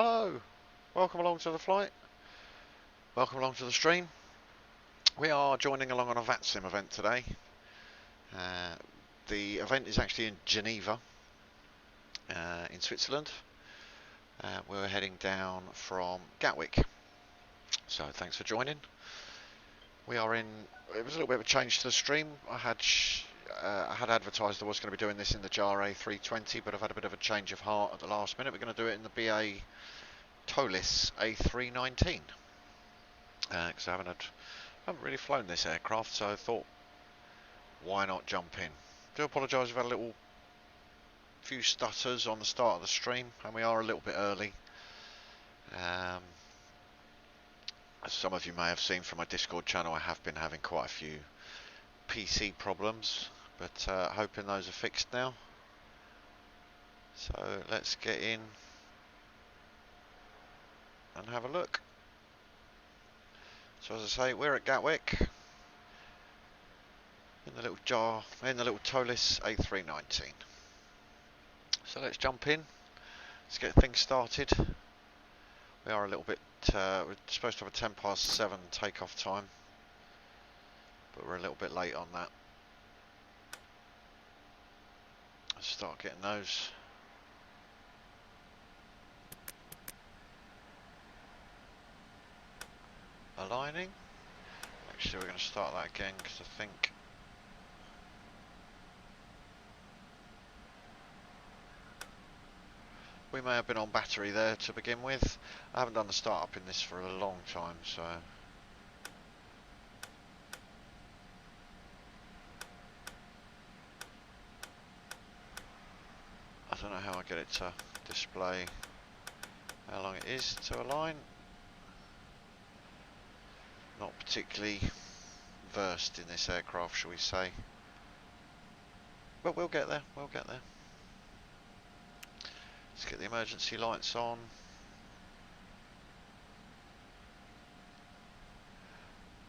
Hello, welcome along to the flight, welcome along to the stream. We are joining along on a VATSIM event today. The event is actually in Geneva, in Switzerland. We're heading down from Gatwick, so thanks for joining. It was a little bit of a change to the stream. I had advertised I was going to be doing this in the JAR A320, but I've had a bit of a change of heart at the last minute. We're going to do it in the BA Toliss A319. Because I haven't really flown this aircraft, so I thought, why not jump in? Do apologise, we've had a few stutters on the start of the stream, and we are a little bit early. As some of you may have seen from my Discord channel, I have been having quite a few PC problems, but hoping those are fixed now. So let's get in and have a look. So as I say, we're at Gatwick in the little Toliss A319. So let's jump in. Let's get things started. We are a little bit. We're supposed to have a 7:10 takeoff time, but we're a little bit late on that. Let's start getting those. Aligning. Actually, we're going to start that again because I think we may have been on battery there to begin with. I haven't done the startup in this for a long time, so I don't know how I get it to display how long it is to align. Not particularly versed in this aircraft, shall we say, but we'll get there. We'll get there. Let's get the emergency lights on.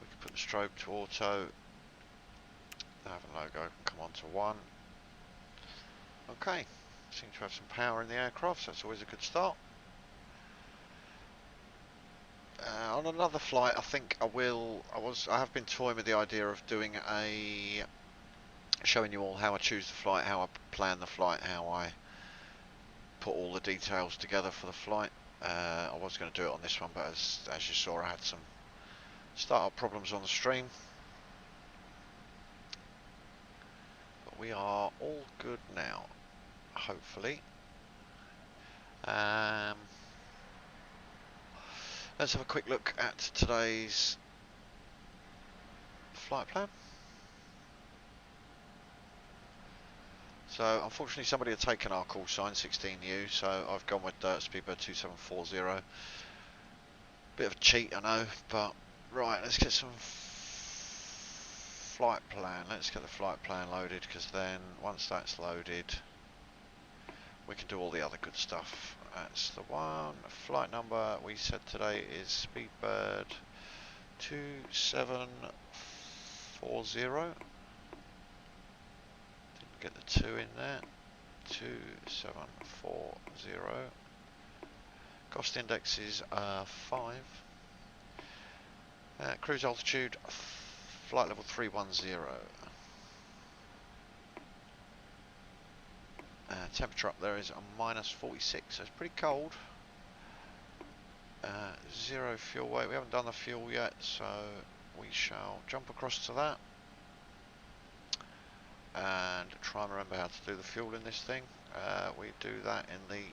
We can put the strobe to auto. The Haven logo can come on to 1. Okay, seem to have some power in the aircraft, so that's always a good start. On another flight, I think I have been toying with the idea of doing showing you all how I choose the flight, how I plan the flight, how I put all the details together for the flight. I was going to do it on this one, but as you saw, I had some startup problems on the stream. But we are all good now, hopefully. Let's have a quick look at today's flight plan. So unfortunately somebody had taken our call sign 16U, so I've gone with Speedbird 2740. Bit of a cheat, I know, but right, let's get some flight plan. Let's get the flight plan loaded, because then once that's loaded we can do all the other good stuff. That's the one. Flight number we said today is Speedbird 2740. Didn't get the 2 in there. 2740. Cost index is 5. Cruise altitude, flight level 310. Temperature up there is a -46, so it's pretty cold. 0 fuel weight. We haven't done the fuel yet, so we shall jump across to that and try and remember how to do the fuel in this thing. We do that in the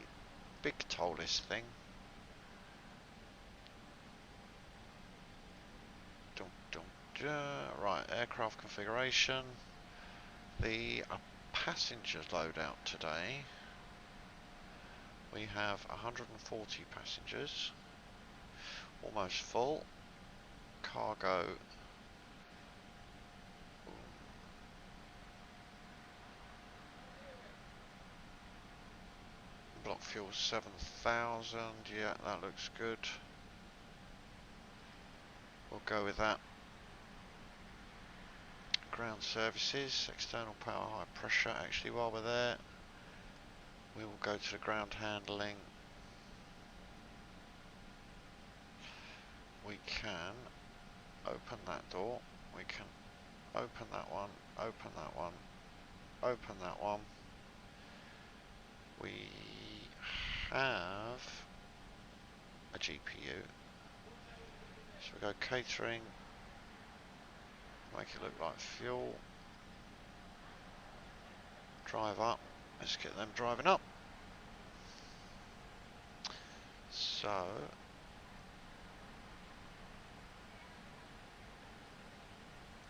big Toliss thing. Right, aircraft configuration. The passengers loadout today. We have 140 passengers, almost full. Cargo. Block fuel 7,000. Yeah, that looks good. We'll go with that. Ground services, external power, high pressure. Actually, while we're there, we will go to the ground handling. we can open that door, we can open that one, open that one, open that one. We have a GPU, so we go catering, make it look like fuel, drive up, let's get them driving up. So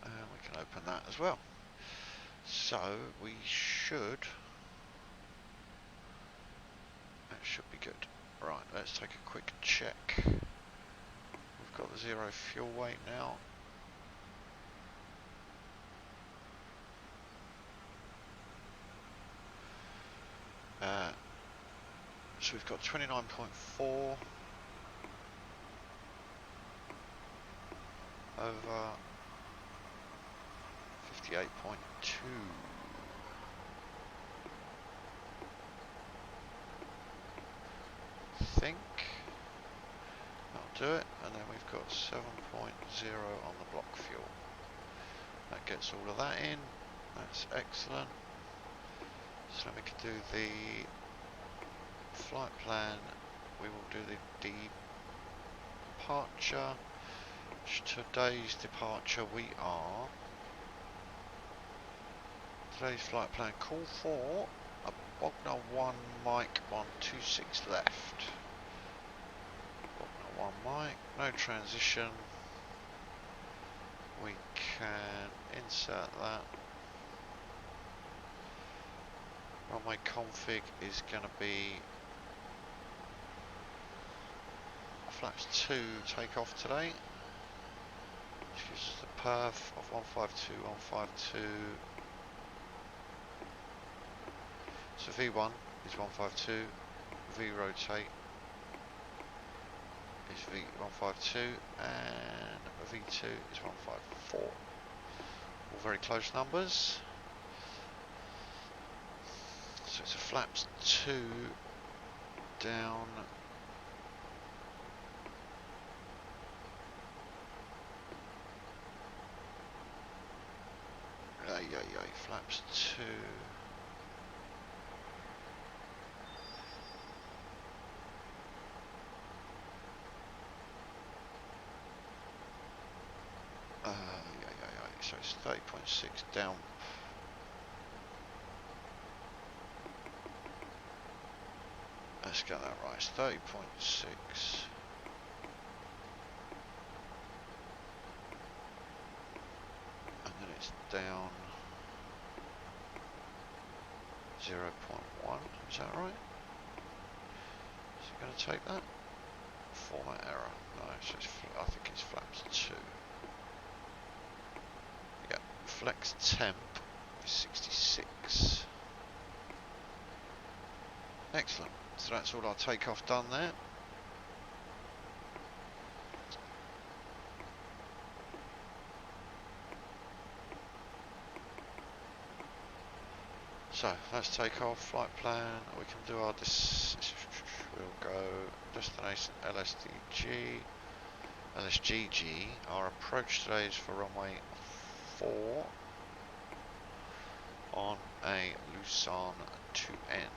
we can open that as well. So we should, that should be good. Right, let's take a quick check. We've got the 0 fuel weight now. So we've got 29.4 over 58.2. I think that'll do it, and then we've got 7.0 on the block fuel. That gets all of that in. That's excellent. So then we can do the flight plan. We will do the departure. Today's departure today's flight plan, call for a Bogner 1 Mike 126 left. Bogner 1 Mike, no transition. We can insert that. Runway config is going to be flaps 2 takeoff today, which is the perf of 152, 152. So V1 is 152, V rotate is V152, and V2 is 154. All very close numbers. So it's a flaps 2 down. Flaps 2. So it's 30.6 down. Let's get that right. It's 30.6. And then it's down 0.1. Is that right? Is it going to take that? Format error. No, so it's, I think it's flaps 2. Yeah, flex temp is 66. Excellent. So that's all our takeoff done there. So let's take off, flight plan. We can do our we'll go destination LSGG. Our approach today is for runway 4 on a Lucerne 2N.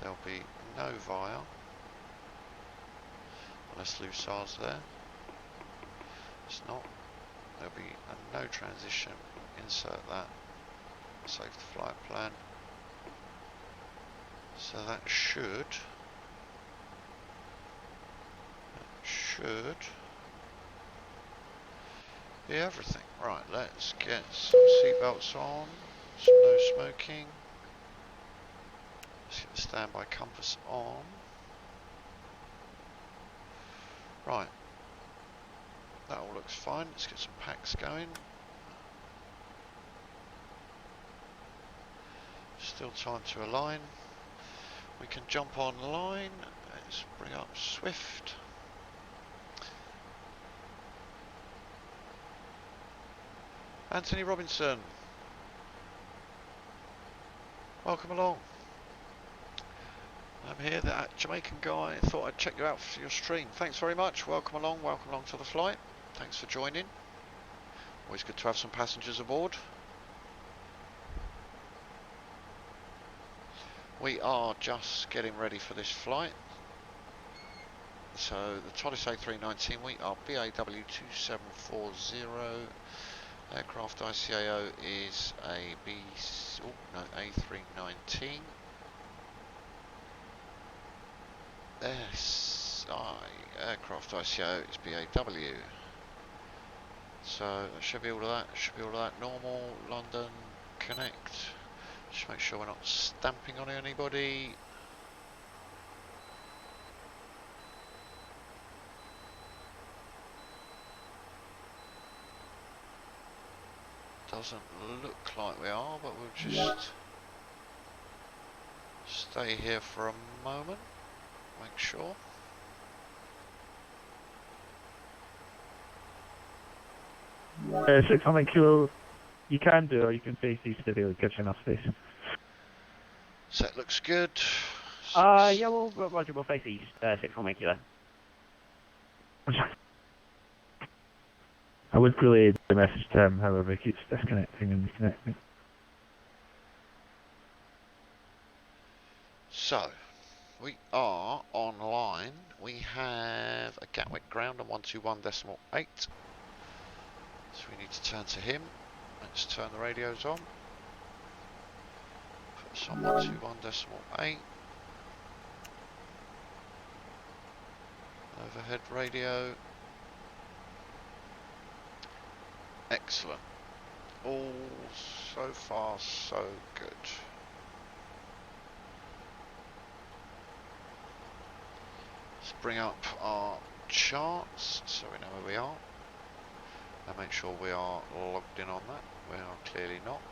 There'll be no via unless Lucerne's there. It's not. There'll be a no transition. Insert that. Save the flight plan. So that should be everything. Right, let's get some seatbelts on. Some no smoking. Let's get the standby compass on. Right. That all looks fine. Let's get some packs going. Still time to align. We can jump online. Let's bring up Swift. Anthony Robinson. Welcome along. I'm here, that Jamaican guy. Thought I'd check you out for your stream. Thanks very much. Welcome along to the flight. Thanks for joining. Always good to have some passengers aboard. We are just getting ready for this flight. So the Toliss A319, we are BAW2740. Aircraft ICAO is A319. Aircraft ICO is BAW. So that should be all of that. Should be all of that. Normal London connect. Just make sure we're not stamping on anybody. Doesn't look like we are, but we'll just stay here for a moment. Make sure. Six on kilo, you can do, or you can face east of it, gives you enough space. Set looks good. Yeah, Roger, we'll face east, 6 on kilo. I would relay the message to him, however, he keeps disconnecting and reconnecting. So, we are online. We have a Gatwick ground on 121.8. So we need to turn to him. Let's turn the radios on. Put us on 121.8. Overhead radio. Excellent. All so far so good. Let's bring up our charts so we know where we are. And make sure we are logged in on that. We are clearly not.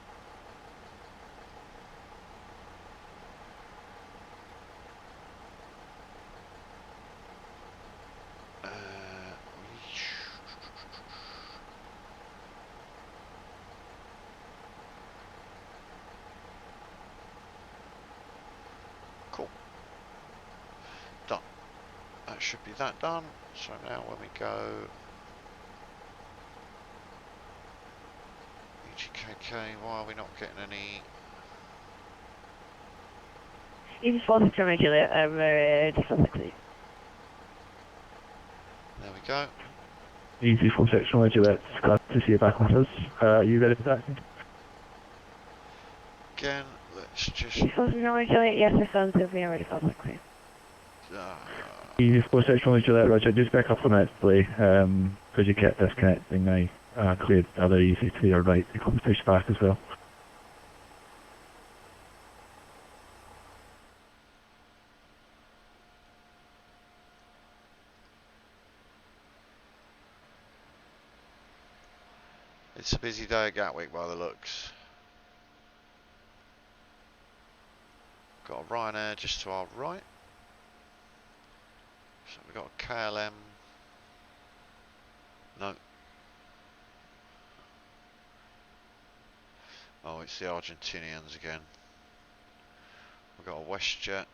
Cool. Done. That should be that done. So now when we go EGKK, why are we not getting any? You just wanted to regulate differently. There we go. Easy full section, Roger, let's glad to see you back with us. Are you ready for taxi? Again, let's just. You supposed to regulate, yes, I found it being ready publicly. Easy full section, Roger, just back up on that display, because you kept disconnecting, I cleared the other easy to your right to come push back as well. It's a busy day at Gatwick by the looks. Got a Ryanair just to our right. So we've got a KLM. No. Oh, it's the Argentinians again. We've got a WestJet.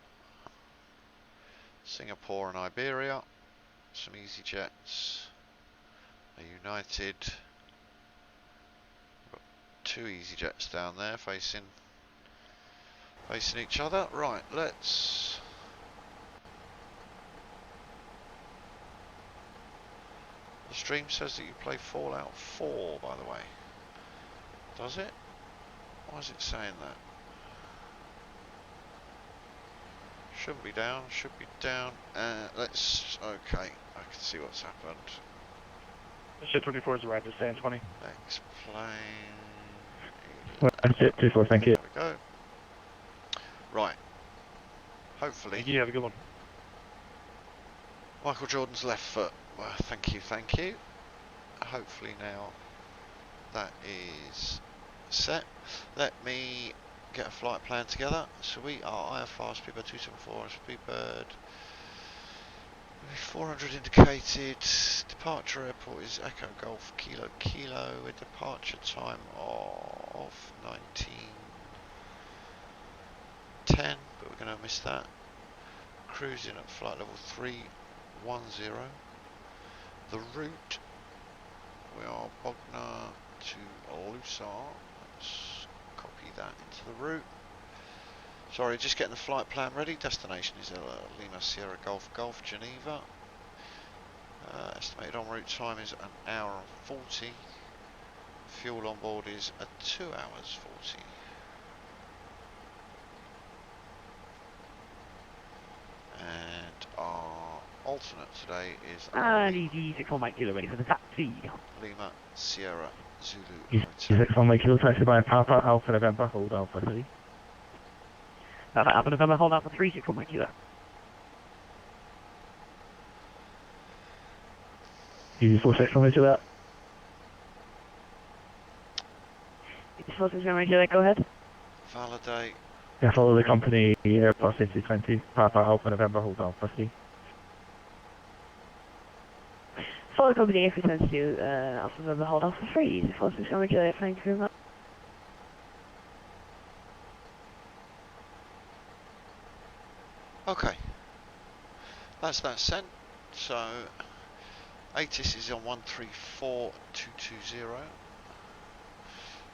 Singapore and Iberia. Some EasyJets. A United. Two EasyJets down there facing each other. Right, let's the stream says that you play Fallout 4, by the way. Does it? Why is it saying that? Shouldn't be down, should be down. Let's okay, I can see what's happened. Ship 24 is arrived at San 20. Explain. Well, that's it, 24, thank you. There we go. Right. Hopefully. Thank you, have a good one. Michael Jordan's left foot. Well, thank you, thank you. Hopefully now that is set. Let me get a flight plan together. So we are IFR Speedbird 274 Speedbird 400 indicated. Departure airport is Echo Golf Kilo Kilo with departure time of 19:10, but we're going to miss that. cruising at flight level 310. The route, we are Bogner to Lusar. Let's copy that into the route. Sorry, just getting the flight plan ready. Destination is Lima Sierra Golf Golf Geneva. Estimated en route time is 1 hour and 40. Fuel on board is at 2 hours 40. And our alternate today is EG6 Mike Kilo ready for the taxi. Lima Sierra Zulu Is it from my kilo taxi by Papa Alpha November, hold Alpha 3. Alpha November, hold Alpha 3, 6 Mike Kilo. EG46 from Juliet. EG46 from Juliet, go ahead. Validate. Yeah, follow the company Airbus A320, Papa Alpha November, hold Alpha 3. Follow company A322, Alpha November, hold Alpha 3, EG46 from Juliet, thank you very much. Okay, that's that sent. So ATIS is on 134220.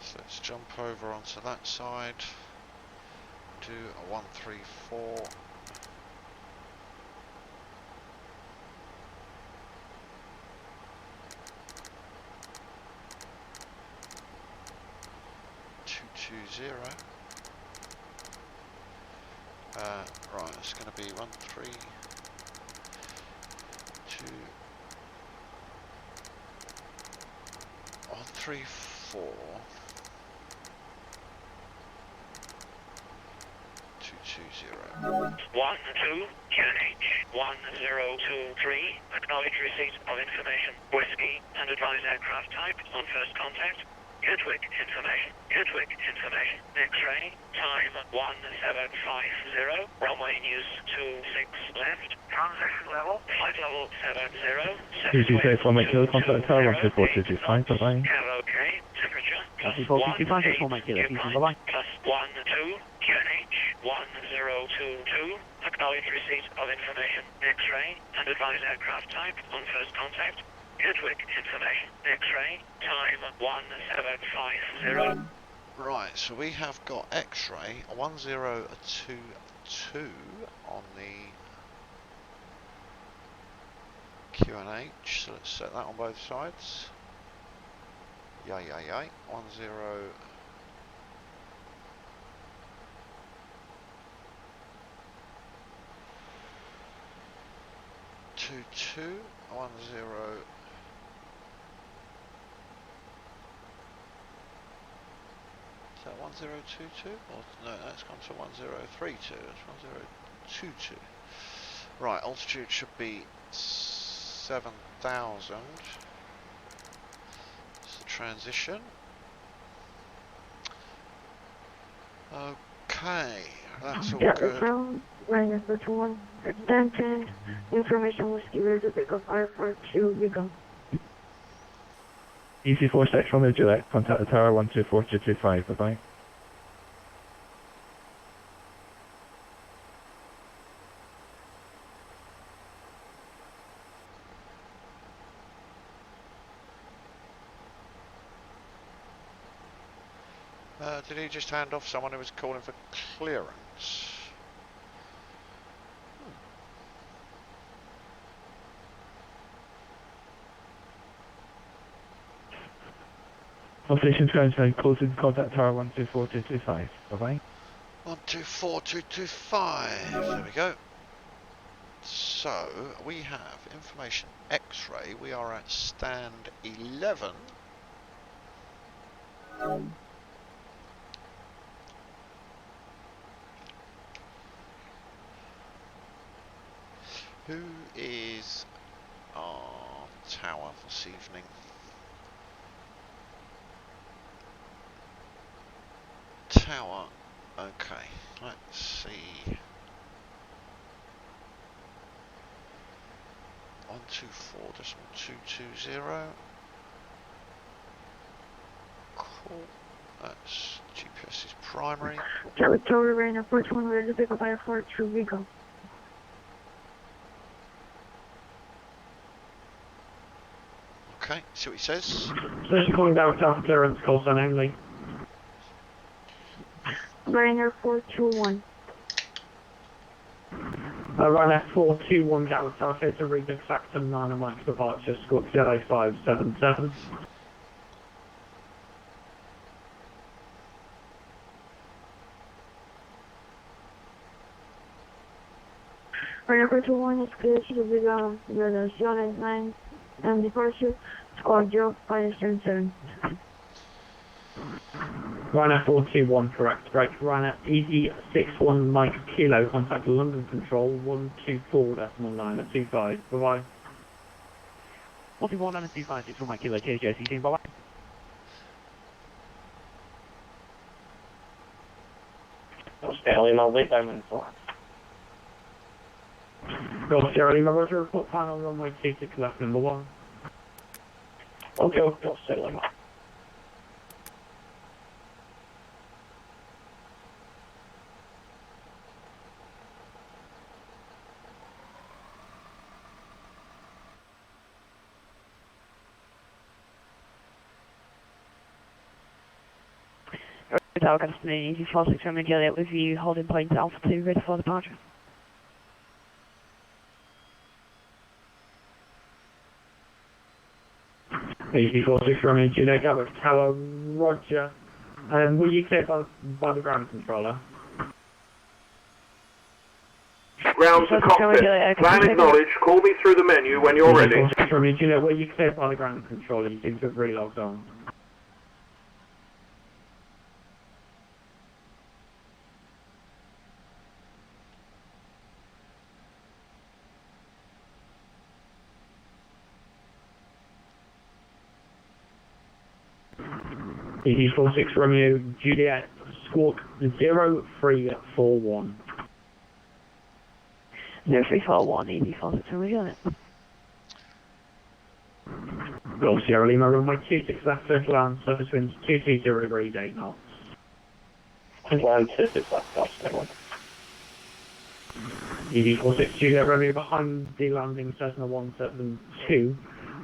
So let's jump over onto that side. Do a 134. Right, it's going to be 132. 134. 220. 12 QNH 1023. Acknowledge receipt of information. Whiskey and advise aircraft type on first contact. Gatwick information. Gatwick information. X-ray. Time 1750. Runway news 26 left. Transition level. Flight level 70. EG6 from my kilo, contact tower 12425, bye-bye. OK. Temperature. Plus 185 from Mike Kilo, bye-bye. Plus 12. QNH 1022. Acknowledge receipt of information. X-ray and advise aircraft type on first contact. Gatwick information. X-ray. Time 1750. Right, so we have got X-ray 1022 on the QNH. So let's set that on both sides. Yay, 10. 22 10. Is that 1022? Or no, that's gone to 1032. It's 1022. Right, altitude should be 7,000. It's the transition. Okay, that's all good. Minus the 21. Attention. Information was given to pick up 542. You go. EG46 from Juliet, contact the tower 124225, bye-bye. Did he just hand off someone who was calling for clearance? Station Ground closing, contact tower 124225, bye-bye. 124225, there we go. So, we have information X-ray, we are at stand 11. Who is our tower this evening? Tower, okay, let's see. 124.220. Cool. That's GPS is primary. Territory Rain approach 1 ready to pick up 542. We go. see what he says. So she's calling down South clearance, call sign only. Ryanair 421. Ryanair 421 Gatwick South, it's a read exact 9 and 1 departure, squawk 0577. Ryanair 421 is clear to the Vexento 9 and departure, squawk 0577. Ryanair 421, correct. Right, Ryanair EG61 Mike Kilo, contact London Control 124.9 at 25. Bye-bye. 121 and 25, 61 Mike Kilo, cheers, Josie, team, bye-bye. Stanley, my way diamond for. Go, Sierra Lima, Roger, report final runway 26 left, number 1. Okay, go, Stanley. Tower, good afternoon, Easy 46 Romeo Juliet with you, holding point Alpha 2, ready for departure. Easy 46 Romeo Juliet, Gatwick Tower, Roger. And will you clear by the ground controller? Ground to cockpit. Plan acknowledged. Call me through the menu when you're ready. Easy 46 Romeo Juliet, will you clear by the ground controller? You seem to have really logged on. EG46 Romeo Juliet, squawk 0341. 0341, Easy 46 Romeo Juliet. Go Sierra Lima, runway 26 left, circle land, surface winds 220 degrees, 8 knots. Land 26 left, that's that one. EG46 Juliet Romeo behind the landing, Cessna 172.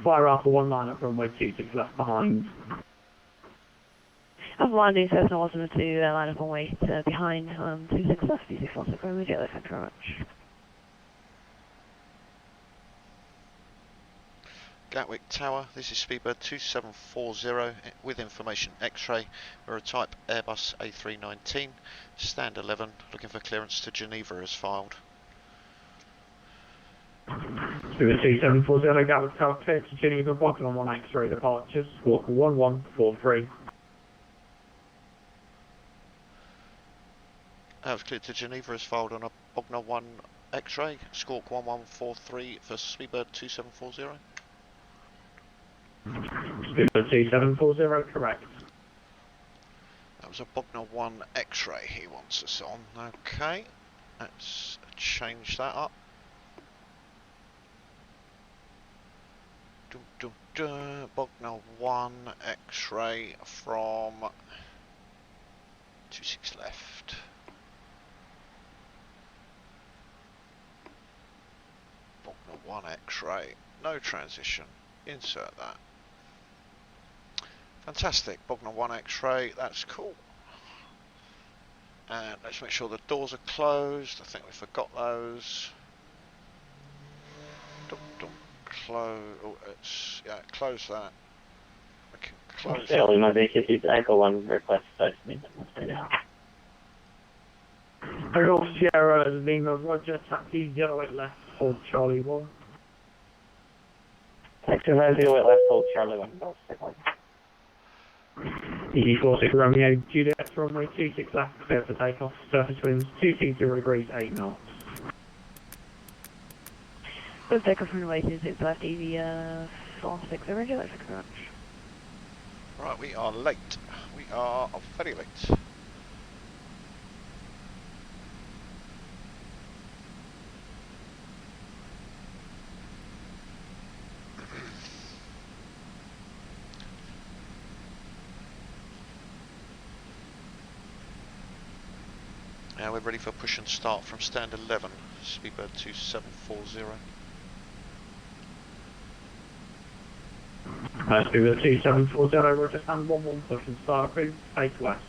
Fire after one line up, runway 26 left behind. I've landing Cessna 172, line up on way behind 26 left, Easy 46 Romeo Juliet, thank you very much. Gatwick Tower, this is Speedbird 2740 with information X-ray. We're a type Airbus A319, stand 11, looking for clearance to Geneva as filed. Speedbird 2740, Gatwick Tower, clear to Geneva, blocking on 1 X-ray departures, squawk 1143. That was cleared to Geneva as filed on a Bogner 1 X-ray, squawk 1143 for Speedbird 2740. Speedbird 2740, correct. That was a Bogner 1 X-ray he wants us on. Okay, let's change that up. Bogner 1 X-ray from 26 left. Bogner 1 X-ray, no transition, insert that. Fantastic, Bogner 1 X-ray, that's cool. And let's make sure the doors are closed. I think we forgot those. Close. Oh, close that. We can close Stanley, my vacancy, Echo 1 request, I mean, Echo Sierra Lima, Roger, taxi 08 left, hold Charlie 1. Taxi 08 left, hold Charlie 1. EG46 Romeo Juliet, runway 26 left, clear for takeoff, surface winds 220 degrees, 8 knots. Good takeoff from runway 26 left, Easy 46 Romeo Juliet, thank you very much. Right, we are late. We are very late. Now we're ready for push and start from stand 11, Speedbird 2740. Speedbird 2740, roger, and 11 push and start approved, face west.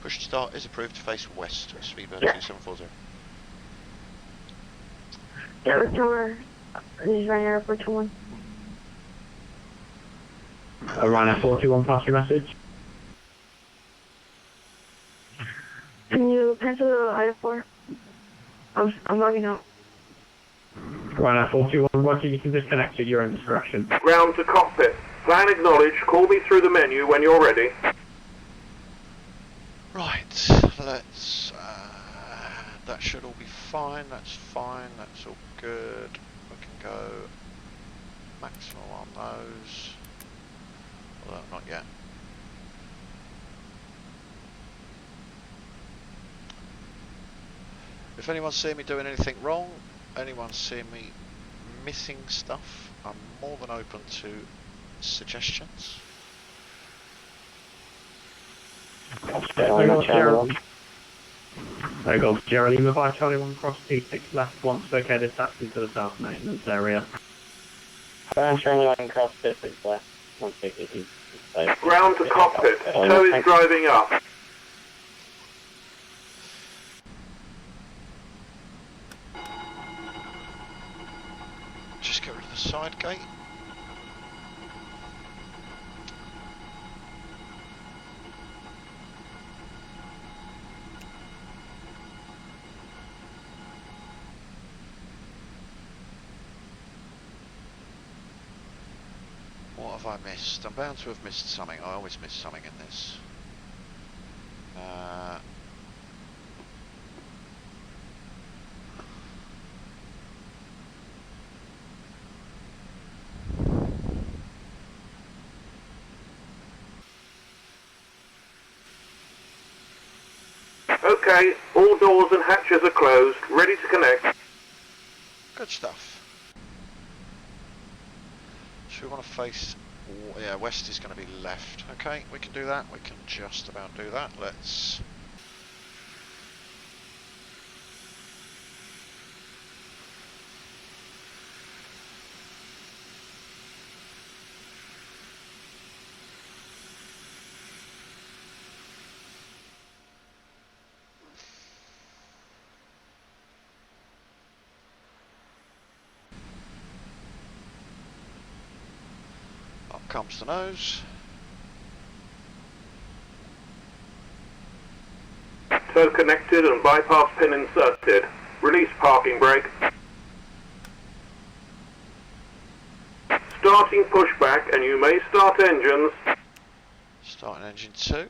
Push to start is approved to face west. Speedbird 2740. Yeah, restore. This is Ryanair Airport 21. Ryanair 41, pass your message. Can you pencil the item for? I'm logging out. Ryanair 41, roger, you can disconnect at your own discretion. Ground to cockpit. Plan acknowledged. Call me through the menu when you're ready. Right, let's, that should all be fine, that's all good. We can go maximum on those, although not yet. If anyone's seeing me doing anything wrong, anyone's seeing me missing stuff, I'm more than open to suggestions. There you go, Gerald, Lima by Charlie 1 cross T6 left once located taxi to the south maintenance area. Charlie 1 cross T6 left, once located. Ground to cockpit. Tow is driving up. Just get rid of the side gate. What have I missed? I'm bound to have missed something. I always miss something in this. Okay, all doors and hatches are closed. Ready to connect. Good stuff. So we want to face, yeah, west is going to be left. Okay, we can do that. We can just about do that. Let's. Up comes the nose. Tow connected and bypass pin inserted. Release parking brake. Starting pushback and you may start engines. Starting engine 2.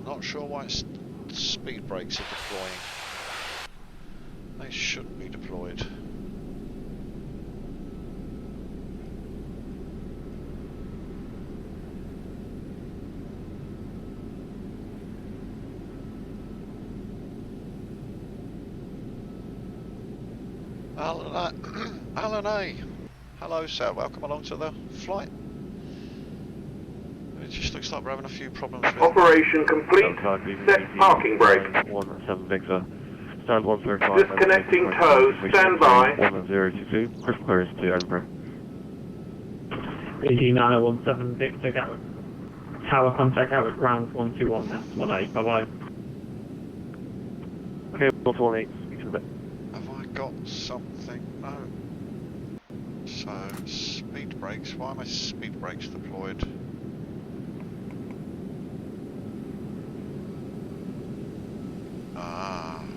Not sure why speed brakes are deploying. They shouldn't be deployed. Alan A. Hello sir, welcome along to the flight. It just looks like we're having a few problems with... Operation complete. Set parking brake. 17 Victor. Start 135. Disconnecting tow. Stand by. 1022. Crystal clearance to Edinburgh. EG917 Victor. Tower contact out at ground 121. That's 18. Bye bye. Okay, 118. Speak to a bit. Have I got something? No. So, speed brakes. Why are my speed brakes deployed?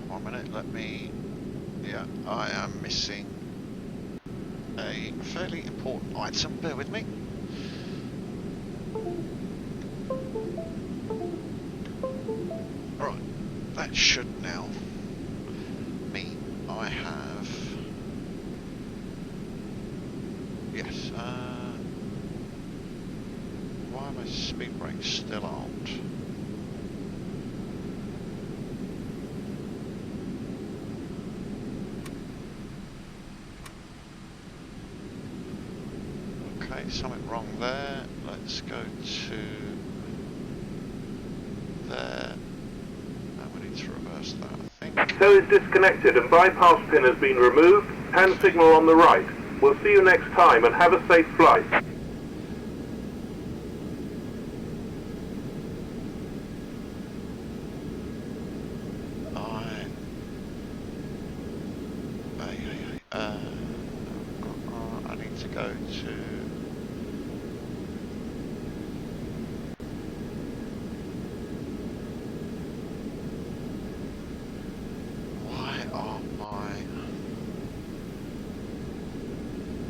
One minute, let me... Yeah, I am missing a fairly important item. Bear with me. Right, that should now mean I have... Yes, why are my speed brakes still armed? Okay, something wrong there. Let's go to there. And we need to reverse that, I think. Tow is disconnected and bypass pin has been removed. Hand signal on the right. We'll see you next time and have a safe flight. I need to go to... Why are my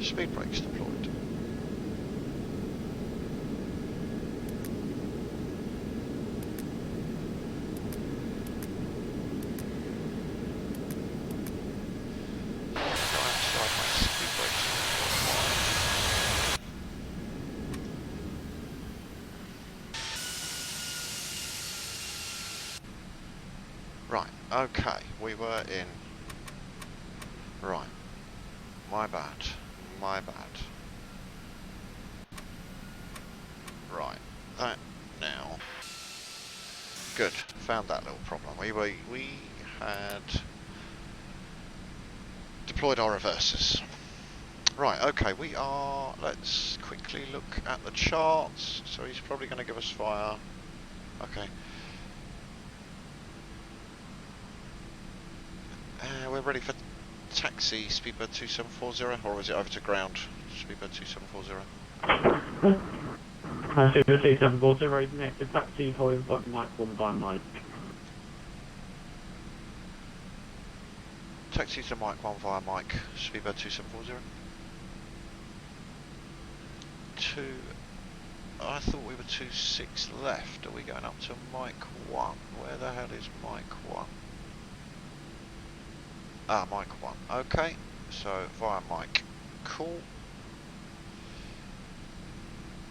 speed brakes deployed? Right, okay, we were in... Right, my bad, my bad. Right, that now... Good, found that little problem. We had deployed our reversers. Right, okay, we are... Let's quickly look at the charts. So he's probably going to give us fire. Okay. We're ready for taxi, speedbird 2740, or is it over to ground, speedbird 2740? Speedbird 2740, next to taxi, holding button mic 1 by mic. Taxi to mic 1 via mic, speedbird 2740. I thought we were 26 left, are we going up to mic 1? Where the hell is mic 1? Ah, mic 1. Okay, so via mic. Cool.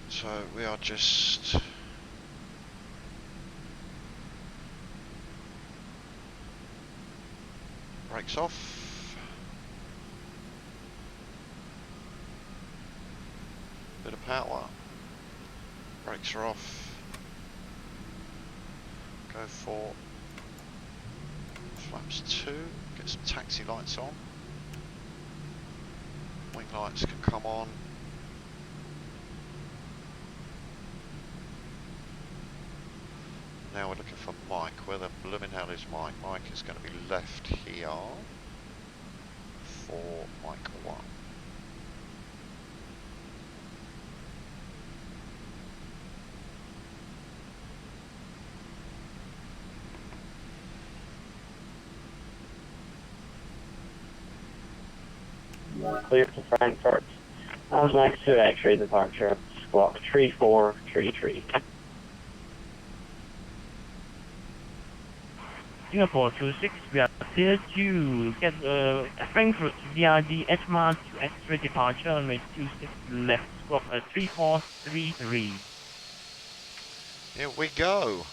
So we are just... Brakes off. Bit of power. Brakes are off. Go for flaps 2. Get some taxi lights on. Wing lights can come on. Now we're looking for Mike. Where the blooming hell is Mike? Mike is going to be left here for Mike 1. Clear to Frankfurt. I was next to X-ray departure, squawk 3433. Singapore 26, we are clear to get Frankfurt via the S-Mart to X-ray departure on way 26 left, squawk 3433. Here we go.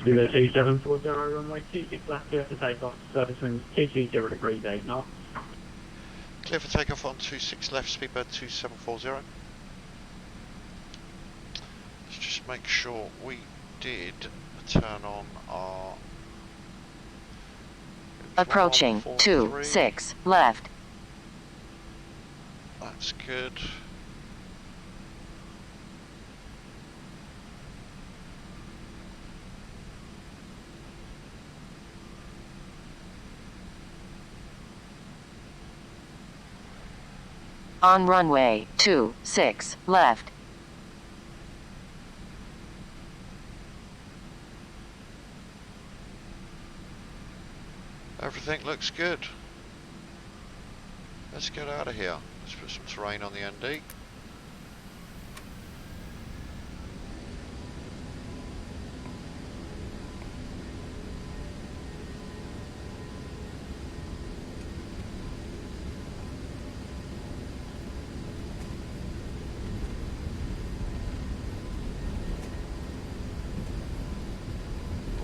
Zero 2740, runway 26 left, clear for takeoff, service wind 220 degrees 8 knots. Clear for takeoff on 26 left, speedbird 2740. Let's just make sure we did turn on our... Approaching 26 left. That's good. On runway 26 left. Everything looks good. Let's get out of here. Let's put some terrain on the ND.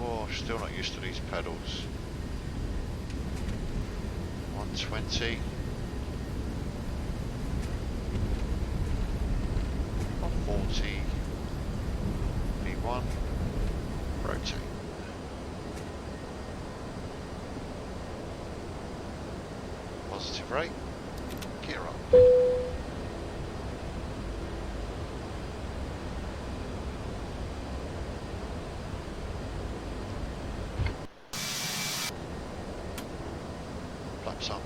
Oh, still not used to these pedals. 120. 140. V1. Rotate. Positive rate. Gear up. Flaps up.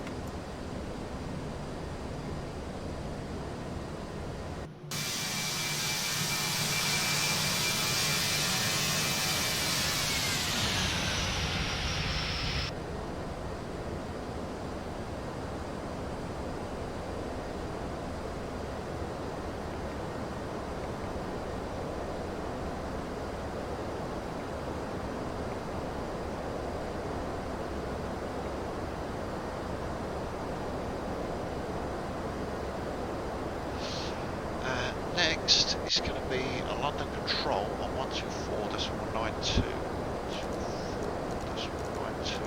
Next is going to be a London control on 124, decimal 92. 124, decimal 92.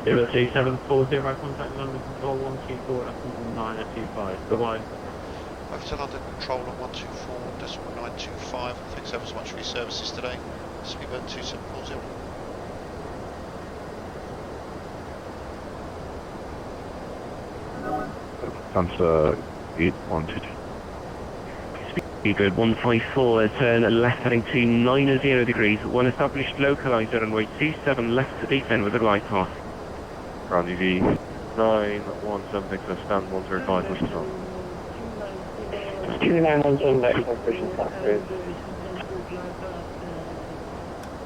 Zero 3740, contact London control 124, that's 9 at 25. Goodbye. Over to London control on 124, decimal 925. Thanks ever so much for your services today. Speedbird 2740. Answer 8122. Speedbird 154, turn left heading to 90 degrees, one established localizer runway 27 left to descend with a glide path. Ground EV 9176, stand 135, push the top. 2917 back to pushing top route.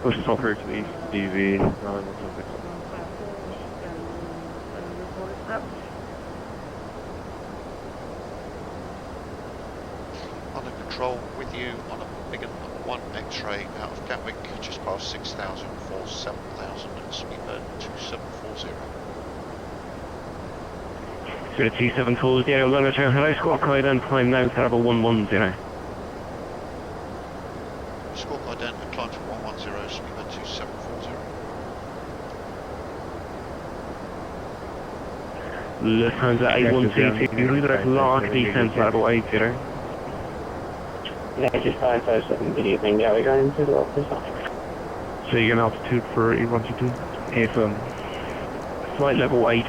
Push the top route to the east, EV 9176. London control with you on a big 1 X-ray out of Gatwick, just past 6,000 for 7,000, speedbird 2740. Spirit 2740, London Tower, hello, squawk guide and climb now, Terrible 110. Squawk ident and climb to 110, speedbird 2740. Lufthansa 8122, redirect large descent, Terrible 80. Yeah, just 557, good evening, yeah, we're going to the office. So you're going altitude for 8122? Affirm. Flight level 80.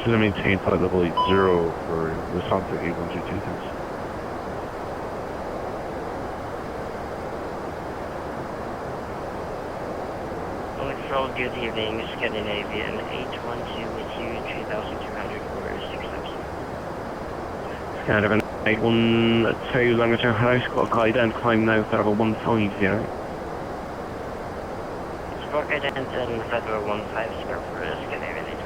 Should I maintain flight level 80 for Vexento 8122, thanks. Control, good evening, Scandinavian 812 with you, 3,200 for 6,000. Scandinavian 812, London Tower, hello, squawk guide and climb now, Terrible 150. Squawk ident and Federal 150 for Scandinavian 812.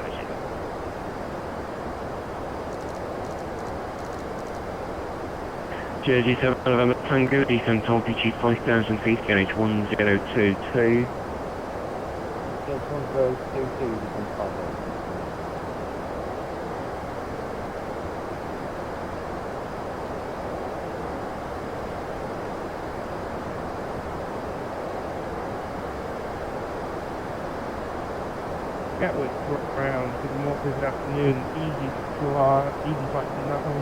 Jersey 7 November Tango, descent altitude 5,000 feet, GNH 1022. Gatwick ground, good afternoon. Easy flight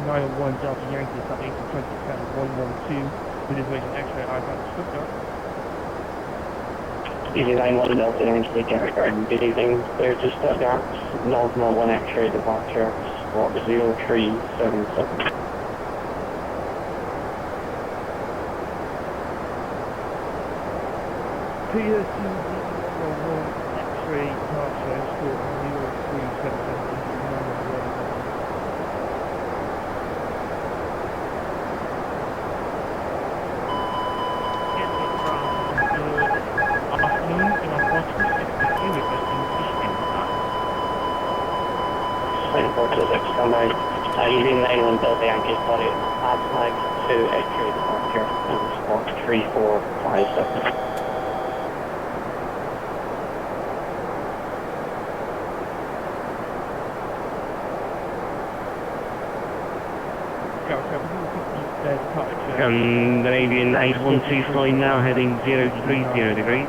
901 Delta Yankee, flight A319 with information X-ray iPad Stuttgart. Easy 91 Delta Yankee, Derek Garden, good evening. Clear to Stuttgart, northbound 1 X-ray departure, squawk 0377. Clear to the 101 X-ray departure, squawk 0377. Easy 91 Delta Yankee, sorry, add flag 2 X-ray departure, and squawk 3457. The Avian 812 flying now heading 030 degrees.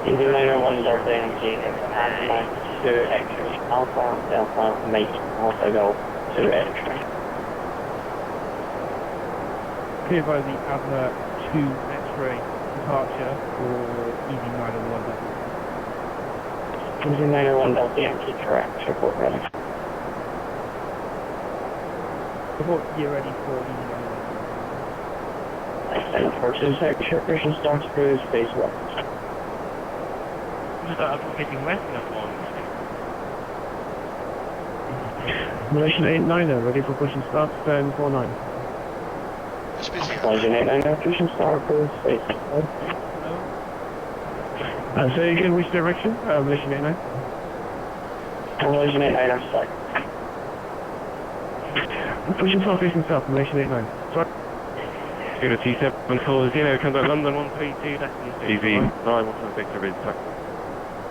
Easy 901 Delta Yankee, add flag 2 X-ray, Alpha, Delta, mate, Alpha Golf, 2 X-ray. Clear by the AVMA 2 X-ray departure for Easy 901 Delta. Easy 901 Delta Yankee, correct, report ready. Report you're ready for Easy 901. Extend for 26, mission starts cruise, phase 1. Start advocating west enough one. Relation 89er, ready for pushing start, stand 49. It's busy. Relation 89er, pushing start cruise, phase 1. Say again, which direction? Relation 89? Relation 89er, strike. Pushing south, facing south, relation 89. Sorry. Zero 2740, contact London 132, destination. EV 9176, everybody's back.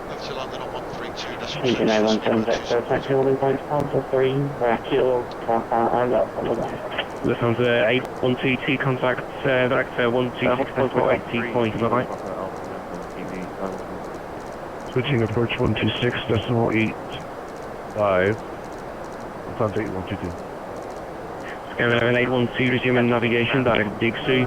Over to London on 132. Easy 917 Vexento, taxi holding point, Alpha 3, Kilo, Papa, and Alpha Lima. This one's 8122, contact Vector 126.80.9. Switching approach 126.85. Contact 8122. Scanner 812, resuming navigation, direct Digsu.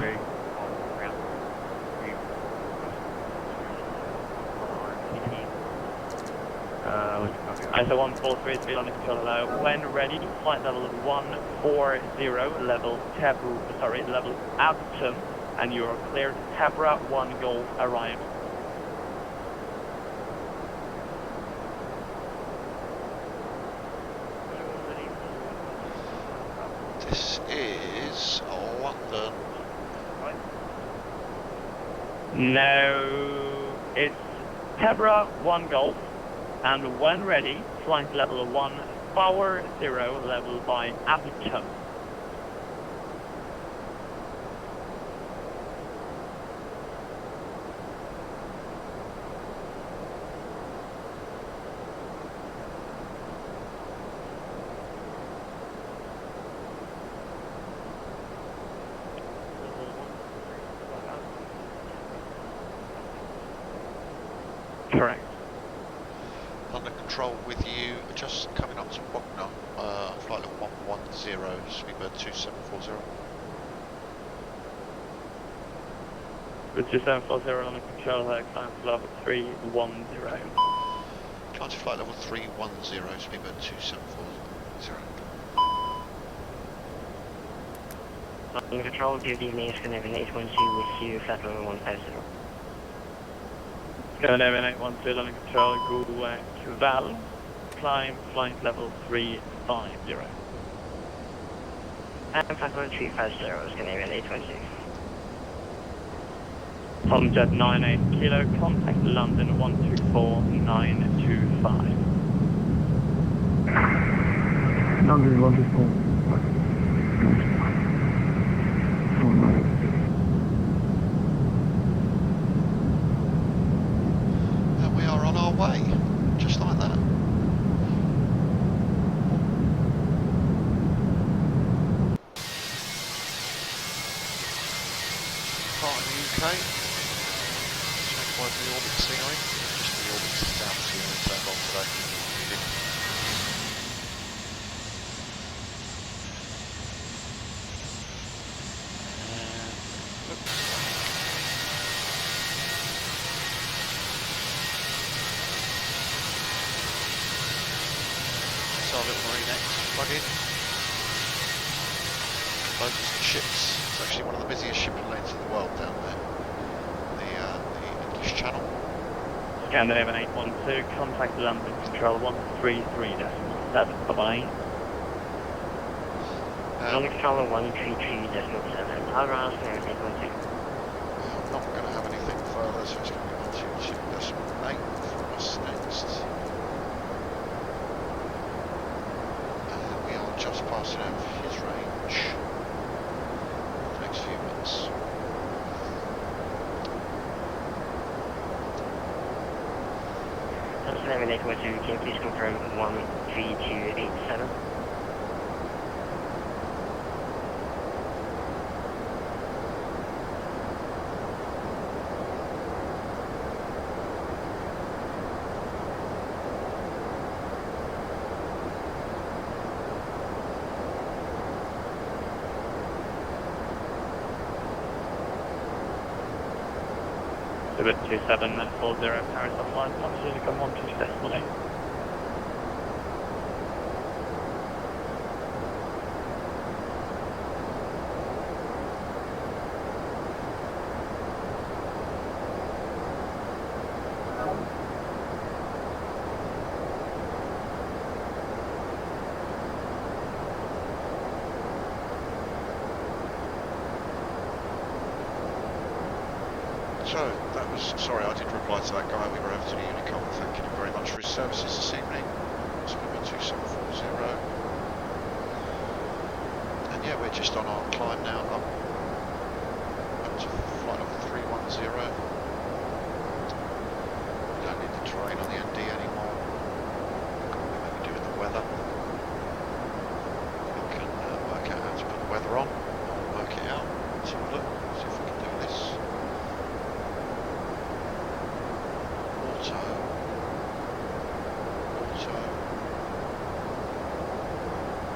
ISO 143 speed on control allow. When ready, flight level 140, level Abtum, and you are cleared. Tabra 1 Golf arrived. This is London. No, it's Tabra 1 Golf, and when ready, flight level 140, level by Abtum. Correct. London Control with you, just coming up to Bognor, flight level 110, speedbird 2740. With 2740 on the control allow, climb to level 310. Climb to flight level 310, speedbird 2740. London Control, good evening, Scandinavian 812 with you, flight level 150. Scandinavian 812 on control, go to Val, climb flight level 350. And flight level 350, Scandinavian 812. Holmjet 98 kilo, contact London 124925. London 124. And we are on our way, just like that. Part of the UK. Check by the orbit scenery. Just our little marine X plug-in. Loads of ships. It's actually one of the busiest shipping lanes in the world down there. The English Channel. Scandinavian 812, contact London Control 133.7. Bye-bye. London Control 133.7. How around Scandinavian 812? I'm not going to have anything further, so it's going to be 122.8 from us next. We are just passing out of his range in the next few minutes. Scandinavian 812, can you please confirm 13287? Exhibit 2740 Paris offline, Pharmaceutical 122.8. So, that was, sorry I did reply to that guy, we were over to the Unicom, thanking him very much for his services this evening. It's going to be 2740. And yeah, we're just on our climb now, up to flight number 310. We don't need the terrain on the ND anymore. We may be doing the weather. We can work out how to put the weather on. I'll work it out. Let's have a look, see if we can do this. Auto,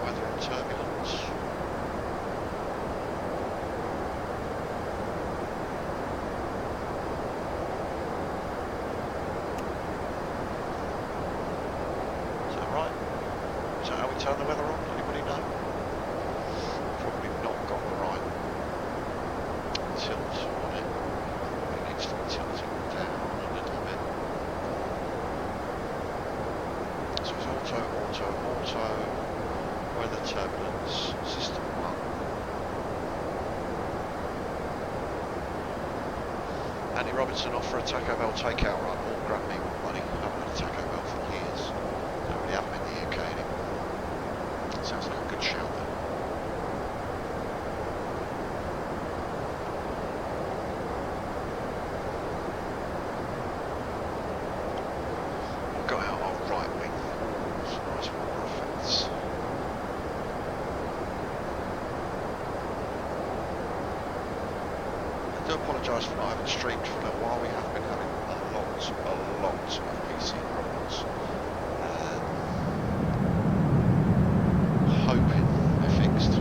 weather and turbulence. Is that right? Is that how we turn the weather on? Anybody know? Probably not got the right tilt on it. It needs to be tilting down a little bit. So it's auto, weather turbulence, system 1. Andy Robinson offer a Taco Bell takeout run. All grab me one money. I haven't had a Taco Bell for years. Don't really have them in the UK anymore. Sounds like a good shout though. We'll go out our right wing. Some nice water effects. I do apologise for not having streamed for a little while. We have been having a lot of PC problems. Hoping they're fixed.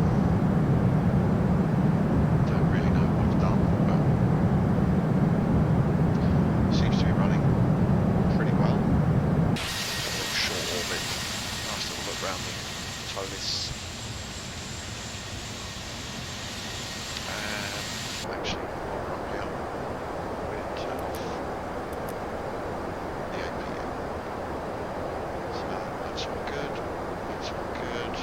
Don't really know what I've done, but it seems to be running pretty well. A little short orbit. Nice little look round the Toliss. Actually, while we're up here, we didn't turn off the APM. So that's all good. That's all good.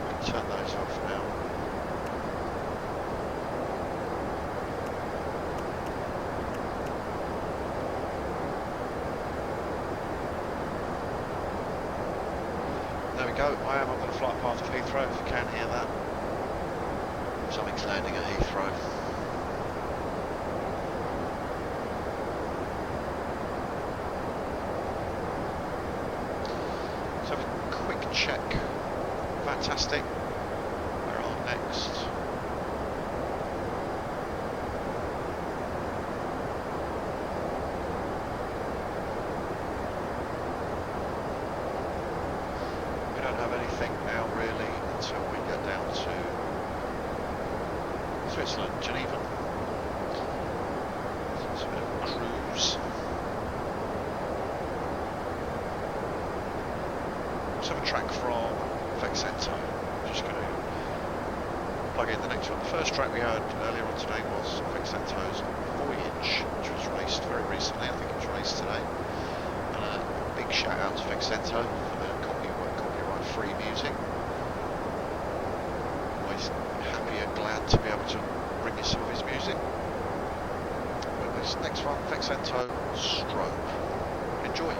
We can turn those off now. There we go. I am on the flight path of Heathrow, if you can hear that. Something's landing at Heathrow. Let's have a quick check. Fantastic. Where are next? We don't have anything now really until we get down to Switzerland, Geneva. So it's a bit of a cruise. let's have a track from Vexento. Just going to plug in the next one. The first track we heard earlier on today was Vexento's Voyage, which was released very recently. I think it was released today. And a big shout out to Vexento for the copyright free music. Always happy and glad to be able to bring you some of his music. But this next one, Vexento Strobe. Enjoy.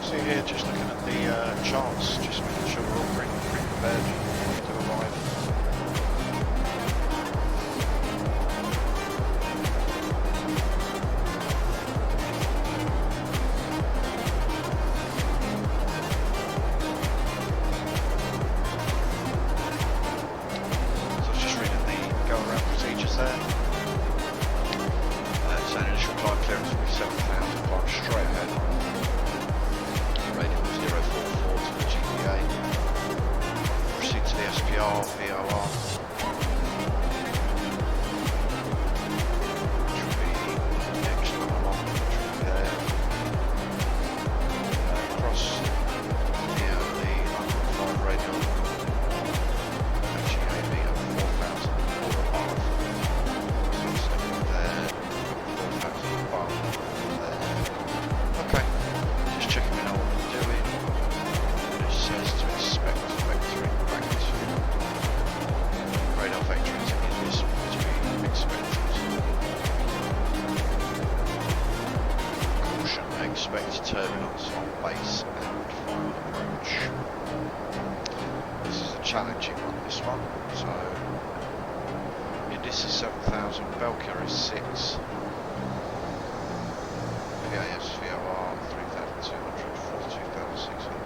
So here, just looking at the charts, just making sure we're all pretty prepared to arrive. So I was just reading the go-around procedures there. So initial climb clearance will be 7,000, climb straight ahead. Radial 044 to the GPA. Proceed to the SPR, VOR. Which will be next one along, which will be there. Cross near the 105 radial. GAB at 4,000 or above. So it's looking there. 4,000 above there. Okay. Just checking we know what we're doing. And it says to expect vectoring back to radar vectoring in this to be expected. Caution, expect turbulence on base and final approach. This is a challenging one, this one. So Indis is 7,000, Belcar is 6. VAS VOR 3,200, 42,600.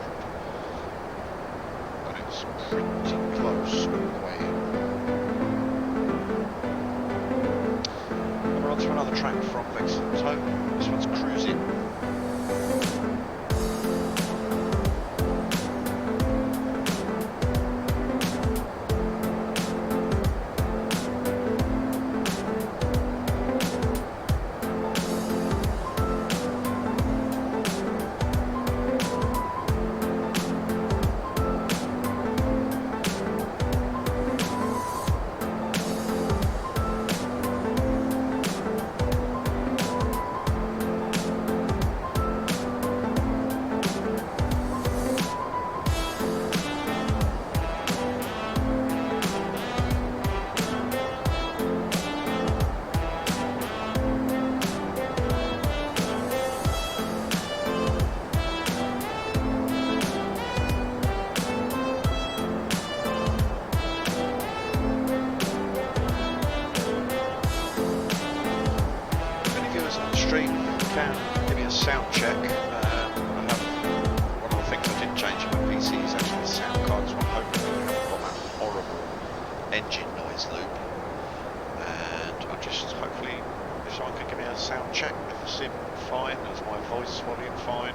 But it's pretty close all the way in. And we're on to another track from Vexento. This one's cruising. Give me a sound check. One of the things I did change in my PC is actually the sound card, so I'm hoping we haven't got that horrible engine noise loop. And I just hopefully, if someone can give me a sound check, if the sim fine, is my voice volume fine,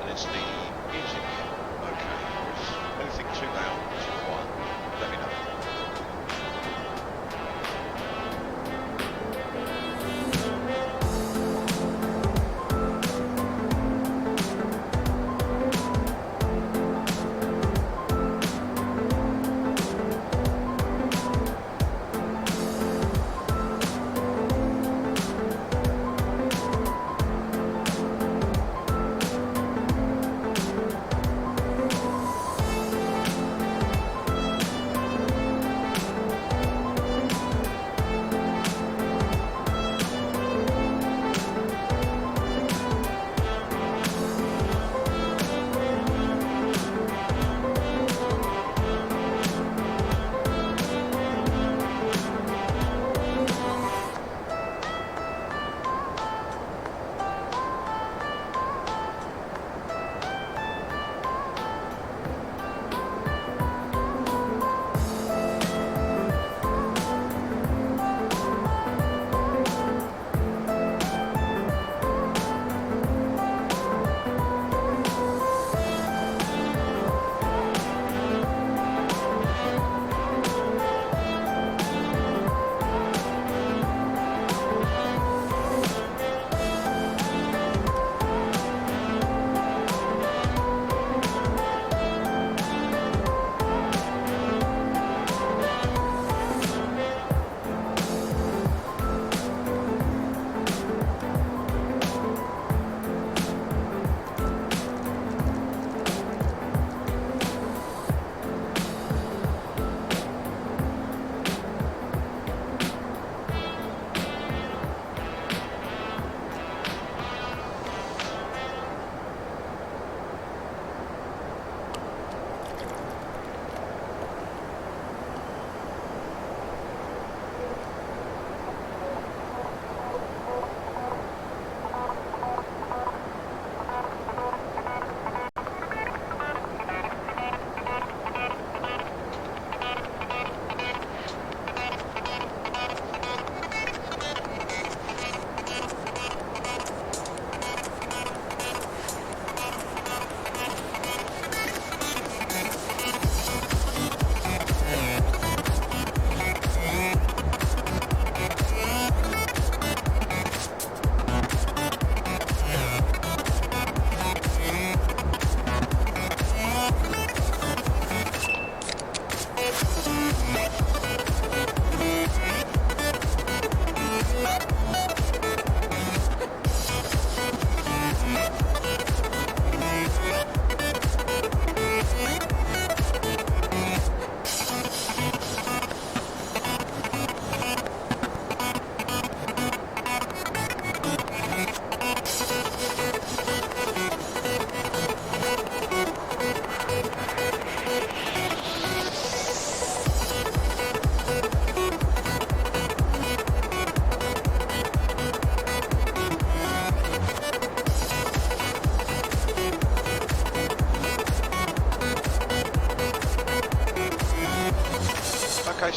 and is the music okay? Is anything too loud, too quiet? Let me know.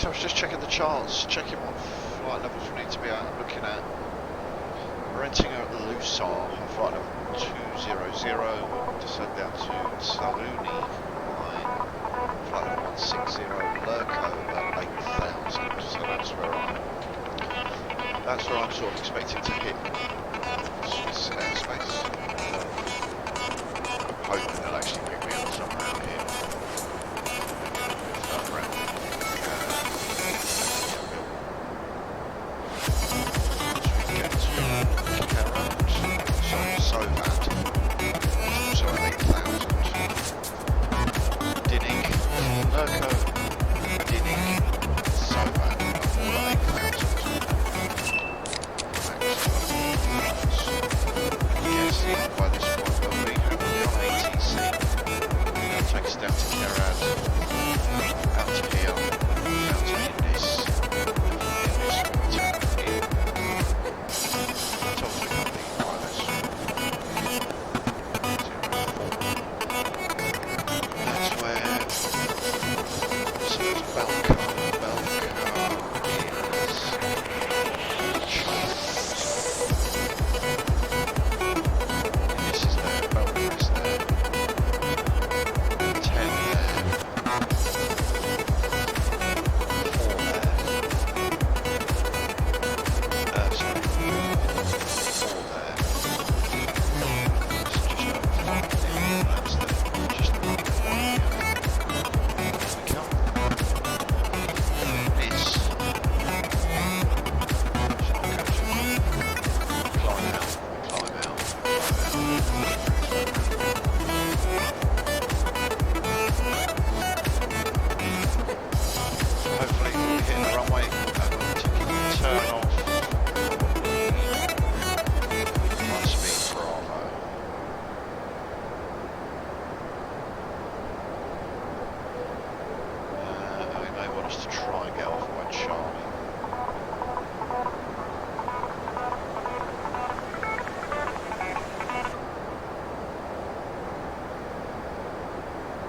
so I was just checking the charts, checking what flight levels we need to be looking at. We're entering at Lusar, flight level 200, we'll descend down to Saluni, flight level 160, Lurko at 8,000, so that's where I'm sort of expecting to hit Swiss airspace. Hoping they'll actually pick me up somewhere out here. Further out. So that also at 8,000. Dinning, Lurko, Dinning, so that all at 8,000. Yes, by this point we'll be on ATC. That'll take us down to Kerad, out to here, out to Indis,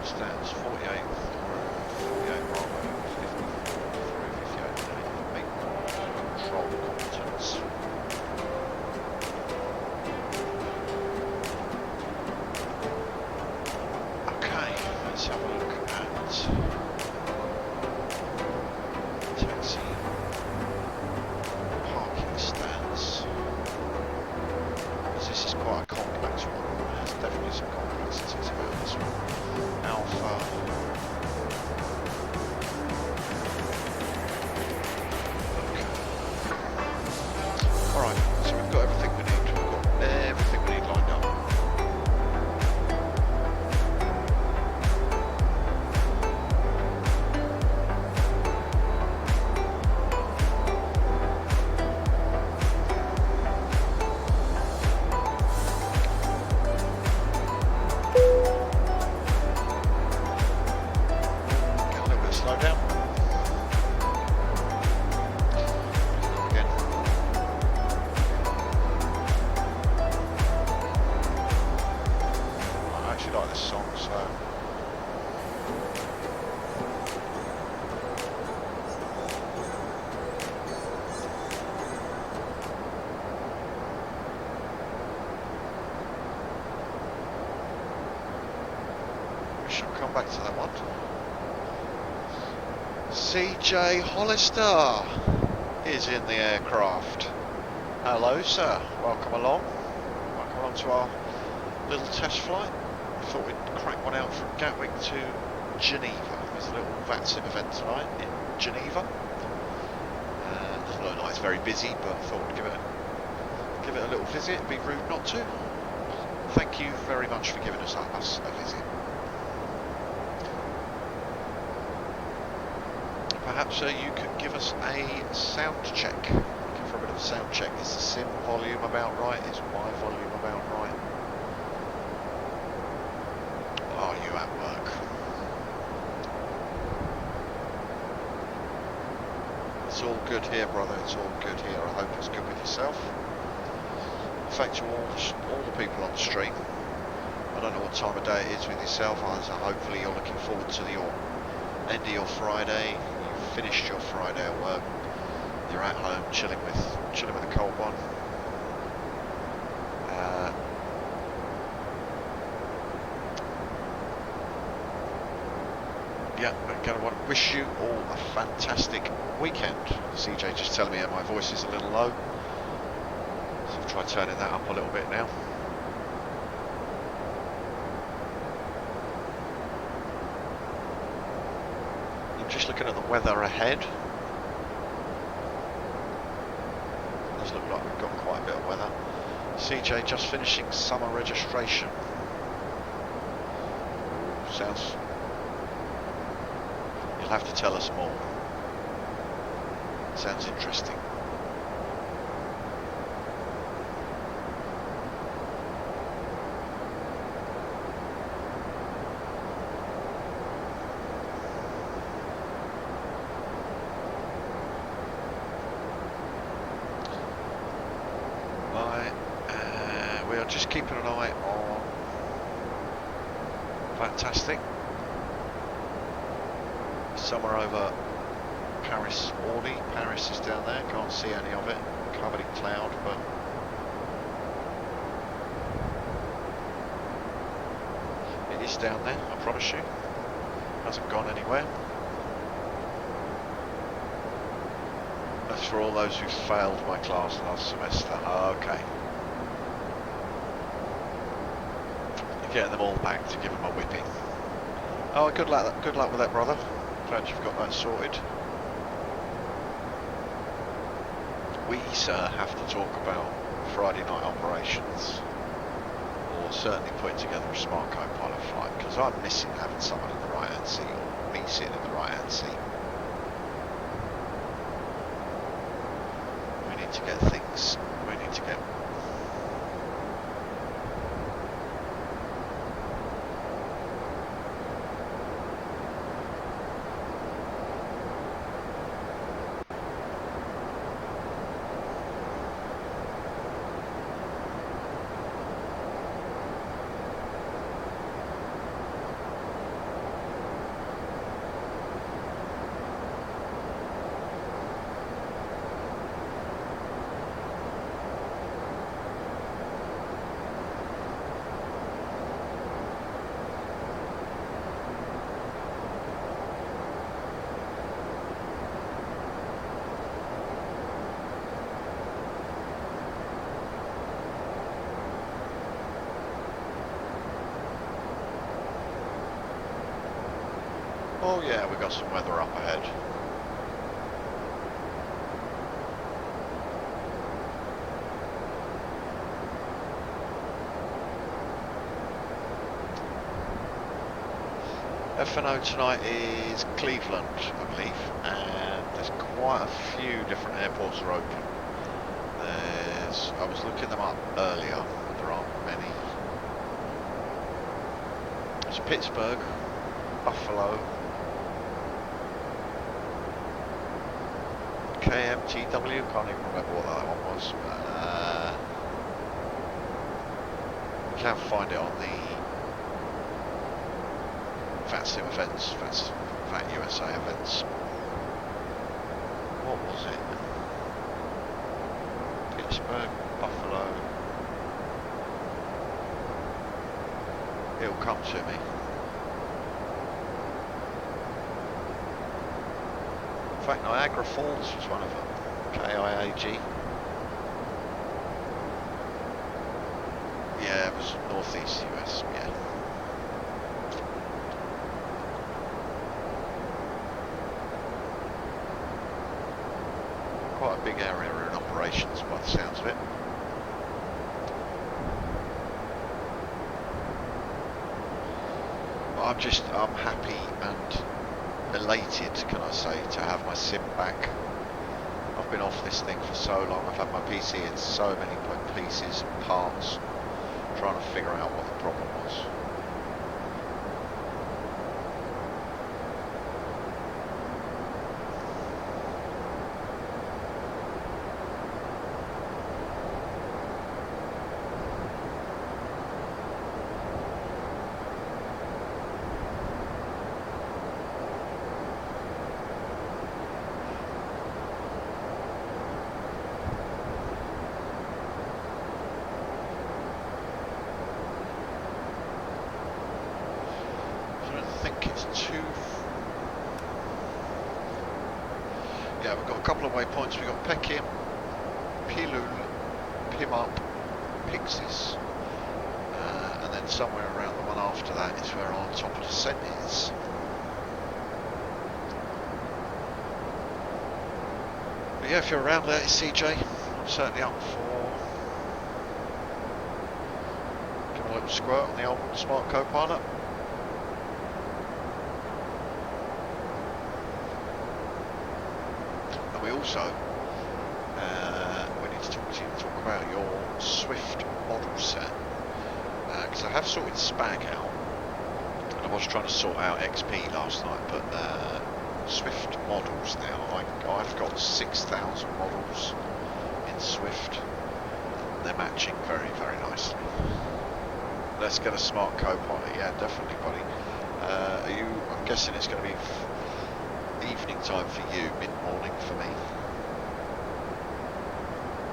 stands 48 Bravo, 58, control competence. Okay, let's have a look at taxi parking stands. This is quite a complex one. There's definitely some complexities about this one. Alpha. Okay. Alright, so we've got everything we need. We've got everything we need lined up. Slow down. Again. I actually like this song, so we shall come back to that one. CJ Hollister is in the aircraft. Hello sir, welcome along. Welcome along to our little test flight. I thought we'd crack one out from Gatwick to Geneva. There's a little VATSIM event tonight in Geneva. Doesn't look like it's very busy, but I thought we'd give it a little visit. It'd be rude not to. Thank you very much for giving us a visit. Perhaps you could give us a sound check. Looking for a bit of a sound check. Is the sim volume about right? Is my volume about right? Are you at work? It's all good here, brother. It's all good here. I hope it's good with yourself. In fact, to all the people on the stream, I don't know what time of day it is with yourself. So hopefully you're looking forward to your end of your Friday. finished your Friday at work, you're at home chilling with a cold one. Yeah, I'm going to want to wish you all a fantastic weekend. CJ just telling me my voice is a little low, so I'll try turning that up a little bit now. I'm just looking at the weather ahead. It does look like we've got quite a bit of weather. CJ just finishing summer registration. Sounds... You'll have to tell us more. Sounds interesting. We are just keeping an eye on Fantastic. Somewhere over Paris Orly. Paris is down there, can't see any of it, covered in cloud, but it is down there, I promise you. Hasn't gone anywhere. That's for all those who failed my class last semester. Okay. You're getting them all back to give them a whipping. Oh, good luck with that, brother. Glad you've got that sorted. We, sir, have to talk about Friday night operations, or certainly putting together a smart co-pilot flight, because I'm missing having someone in the right hand seat, or me sitting in the right hand seat. We need to get things, we need to get Oh yeah, we got some weather up ahead. F&O tonight is Cleveland, I believe, and there's quite a few different airports are open. I was looking them up earlier, there aren't many. There's Pittsburgh, Buffalo, KMTW, can't even remember what that one was. You can find it on the VATSIM events, VAT USA events. What was it? Pittsburgh, Buffalo. It'll come to me. In fact, Niagara Falls was one of them. KIAG. Yeah, it was northeast US, yeah. Quite a big area in operations by the sounds of it. But I'm happy and elated, can I say, to have my sim back. I've been off this thing for so long. I've had my PC in so many pieces, parts, trying to figure out what the problem was. Yeah, we've got a couple of waypoints. We've got Pekim, Pilul, Pimup, Pixis, and then somewhere around the one after that is where our top of descent is. But yeah, if you're around there, it's CJ. I'm certainly up for giving a little squirt on the old smart co-pilot. And we also we need to talk about your Swift model set, because I have sorted Spag out, and I was trying to sort out XP last night, but Swift models now, I've got 6,000 models in Swift. They're matching very, very nicely. Let's get a smart co-pilot. Yeah, definitely, buddy. I'm guessing it's going to be evening time for you, mid-morning for me.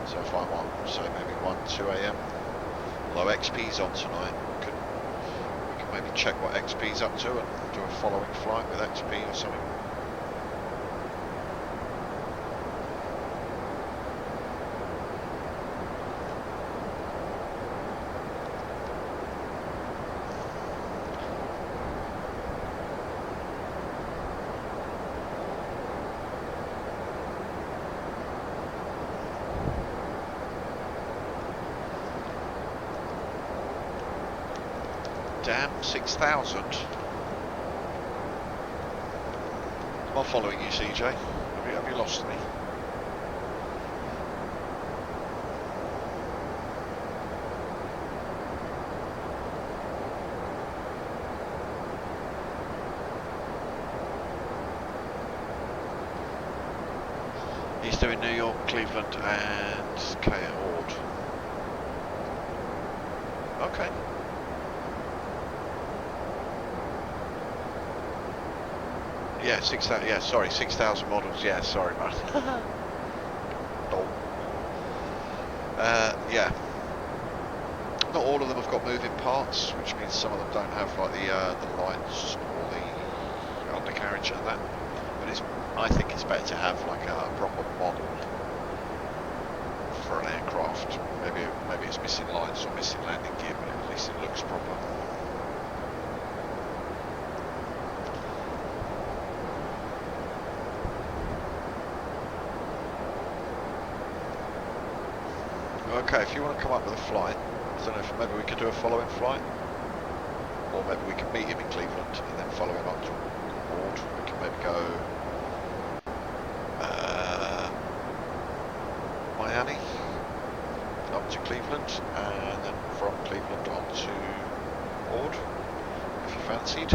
So if I'm on, so maybe 1, 2 a.m. Although XP's on tonight, we can maybe check what XP's up to and do a following flight with XP or something. Damn, 6,000. Am I following you, CJ? Have you lost me? He's doing New York, Cleveland, and K at Ord. Okay. Yeah, 6,000. Yeah, sorry, 6,000 models. Yeah, sorry, man. Oh. Yeah. Not all of them have got moving parts, which means some of them don't have like the lights or the undercarriage and that. But I think it's better to have like a proper model for an aircraft. Maybe it's missing lights or missing landing gear, but at least it looks proper. Okay, if you want to come up with a flight, I don't know if maybe we could do a following flight, or maybe we can meet him in Cleveland and then follow him up to Ord. We can maybe go Miami up to Cleveland, and then from Cleveland on to Ord, if you fancied.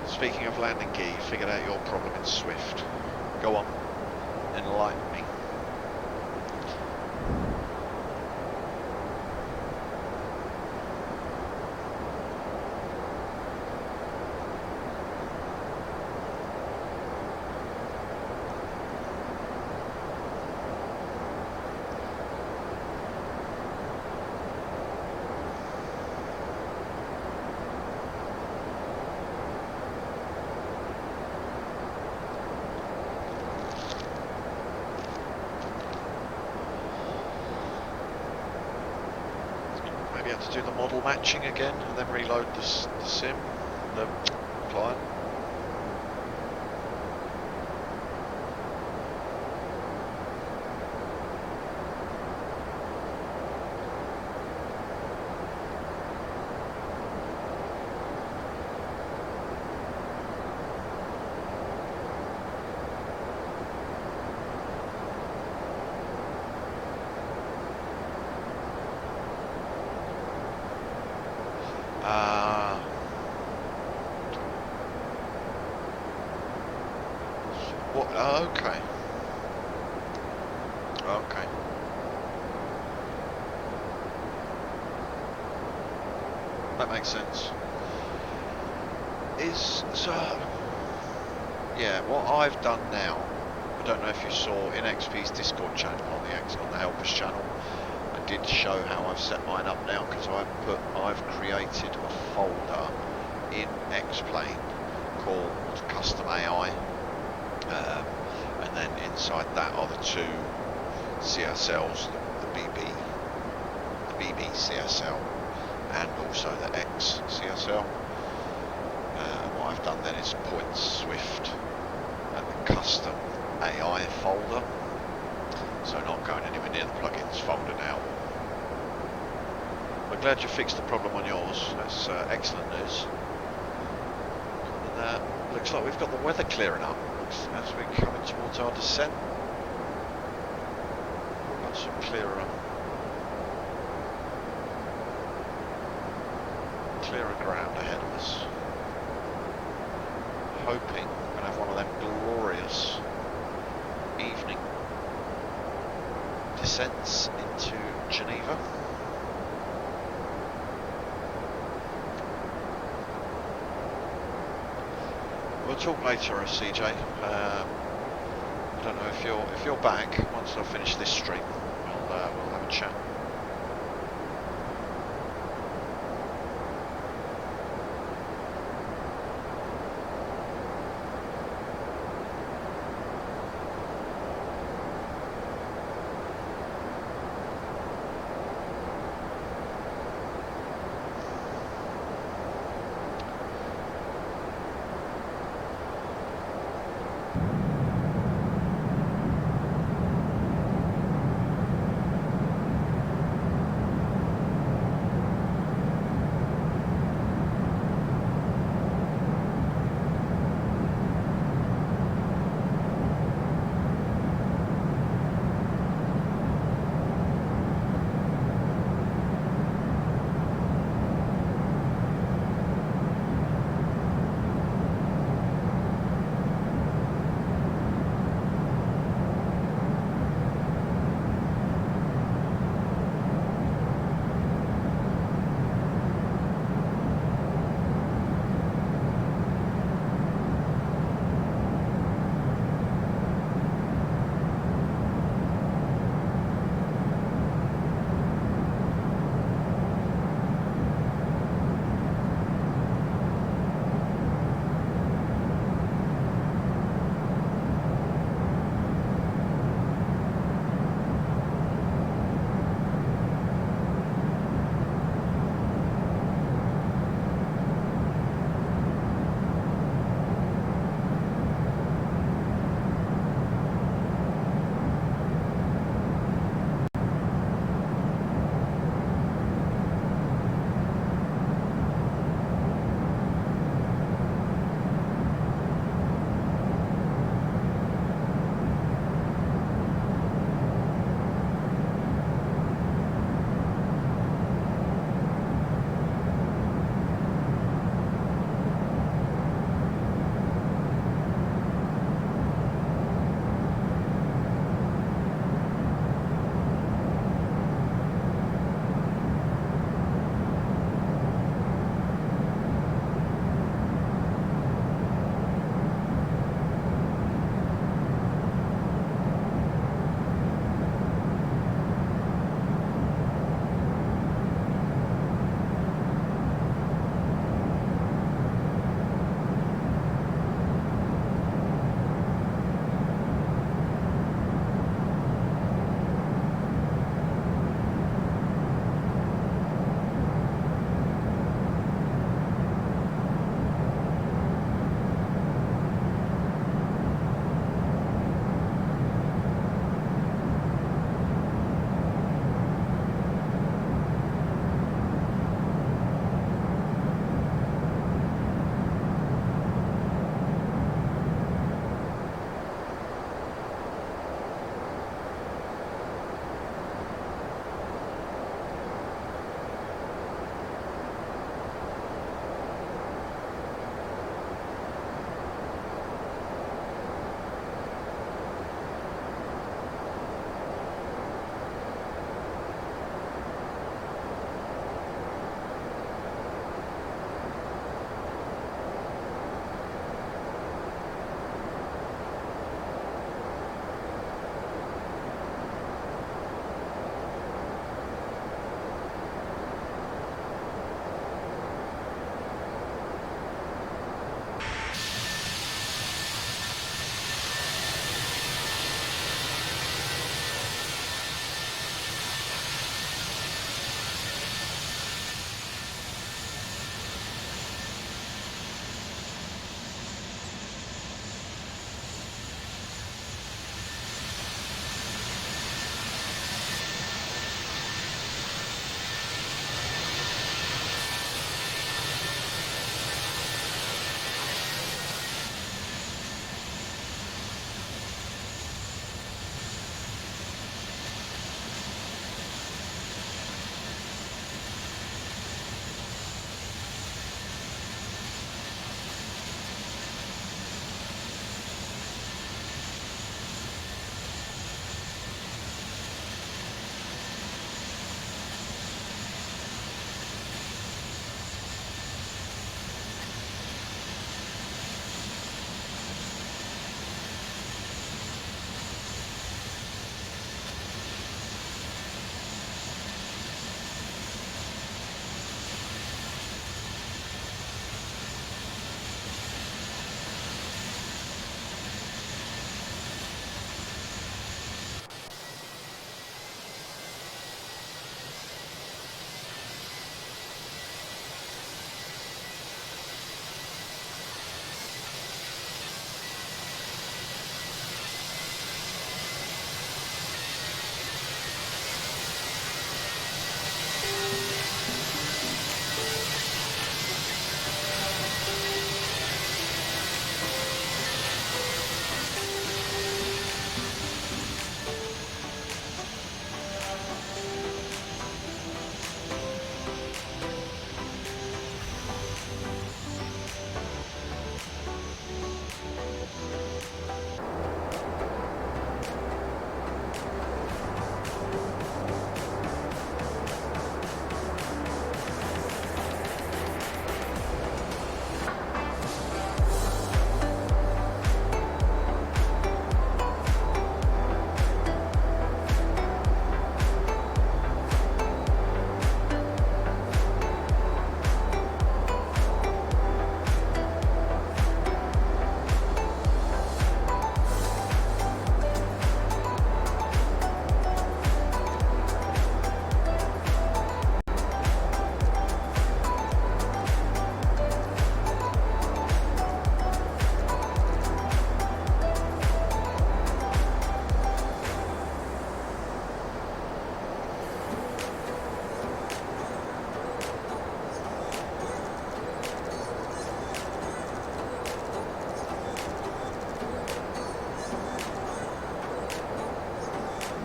Speaking of landing gear, you figured out your problem in Swift. Go on, enlighten me. Maybe have to do the model matching again and then reload the sim, the client. What? Okay. Okay. That makes sense. is so. Yeah, what I've done now, I don't know if you saw in XP's Discord channel on the Helpers channel, I did show how I've set mine up now because I've created a folder in X-Plane called Custom AI, and then inside that are the two CSLs, the BB CSL and also the X CSL. What I've done then is point Swift and the custom AI folder, so not going anywhere near the plugins folder now. I'm glad you fixed the problem on yours. That's excellent news. And looks like we've got the weather clearing up as we're coming towards our descent. We've got some clearer ground ahead of us. Hoping we're going to have one of them glorious evening descents into Geneva. We'll talk later, CJ. I don't know if you're back once I finish this stream. We'll have a chat.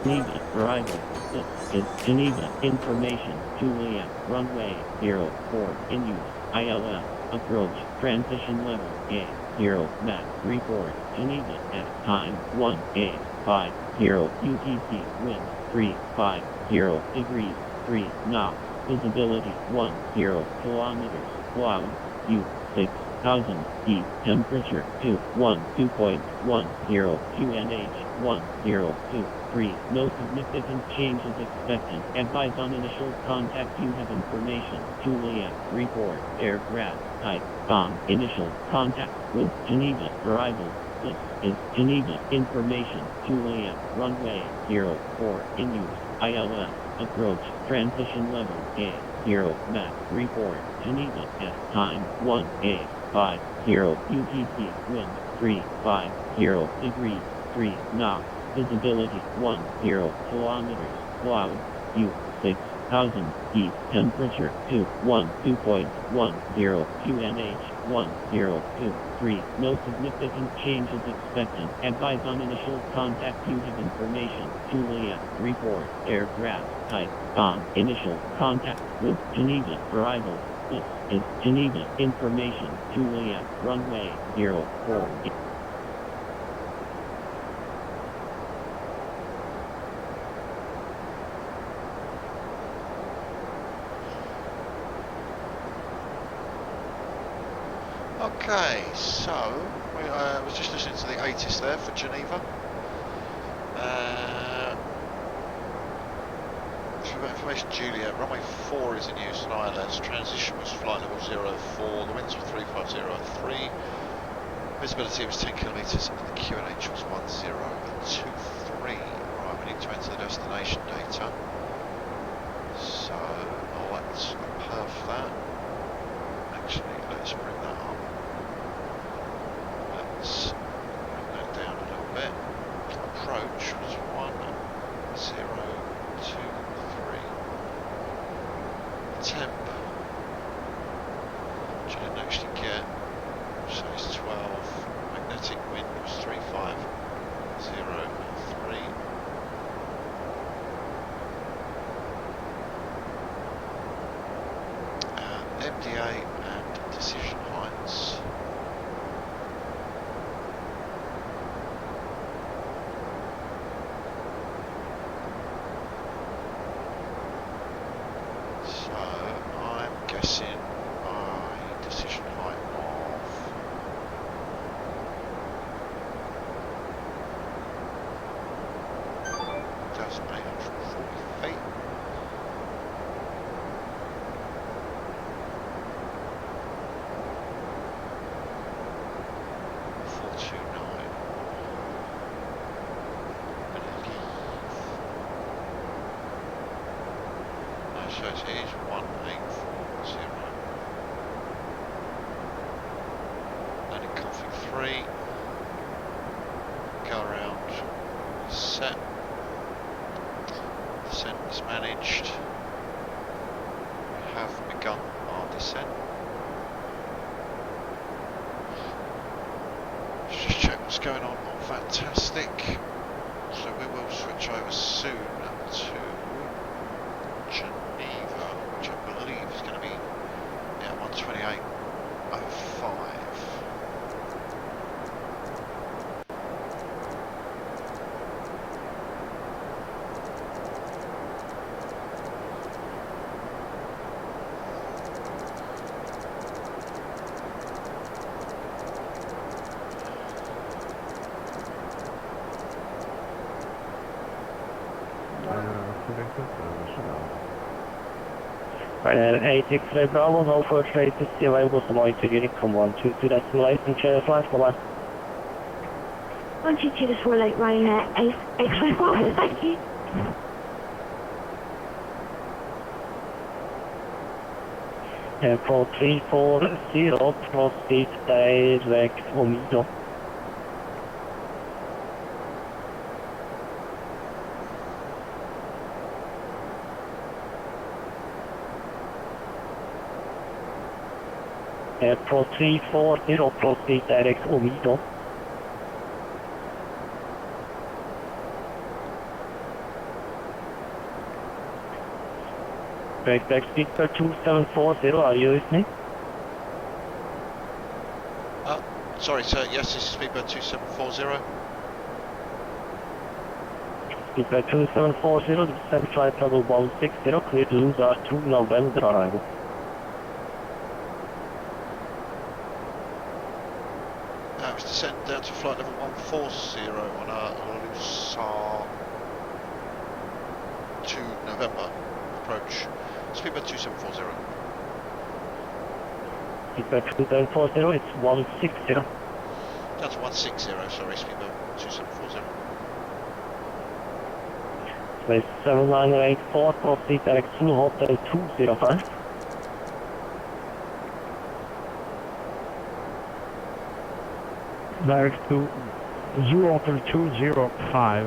Geneva, arrival. This is Geneva, information, Juliet, runway, 04, in use, ILS, approach, transition level, A0, map, report, Geneva, at time, 1850, UTC, wind, 350 degrees, 3 knots, visibility, 10 kilometers, cloud, U6000, heat, temperature, 212.10, QNH, 1023, no significant changes expected, advise on initial contact you have information, Juliet, report, aircraft, type, initial contact, with Geneva, arrival, this is Geneva, information, Juliet, runway, 04, in use, ILS, approach, transition level, A0, map, report, Geneva, at time, 1850, UTC, wind, 350 degrees, 3 knots, visibility, 10 kilometers, cloud, U6000, heat, temperature, 212.10, QNH, 1023, no significant changes expected, advise on initial contact you have information, Juliet, report, aircraft, type, initial contact, with Geneva, arrival, this is Geneva, information, Juliet, runway, 04. Okay, so we was just listening to the ATIS there for Geneva. So we've got information, Juliet, runway 4 is in use on ILS, transition was flight level 04, the winds were 3503, visibility was 10 kilometres and the QNH was 1023. Right, we need to enter the destination data. So let's perf that. Actually, let's bring that up. Let's bring that down a little bit. Approach was 1023. Temp, which I didn't actually get, so it's 12. Magnetic wind was 3503. MDA and decision heights. So I'm guessing a decision height of 1,840 feet. So it is 1840. Landing config 3. Go around. Set. Descent is managed. We have begun our descent. Let's just check what's going on Fantastic. So we will switch over soon to Geneva, which I believe is going to be 128.05. Right, 863 Bravo, no first rate is still able to monitor unit from 122 decimal 8 and share flash for last. 122 decimal 8 running at 854, thank you. Airport 340, proceed direct Omido. Airport 340, proceed direct Omido. back speaker 2740, are you listening? Sorry sir, yes, this is Speedbird 2740. Speaker 2740, descend flight level 160, clear to lose R2 November arrival. It's descend down to flight level 140 on a Lusar 2 November approach. Speedbird 2740. Speedbird 2740, it's 160. Down to 160, sorry, Speedbird 2740. Space 7984, proceed direct to Hotel 205. Direct to Zoo Hotel 205,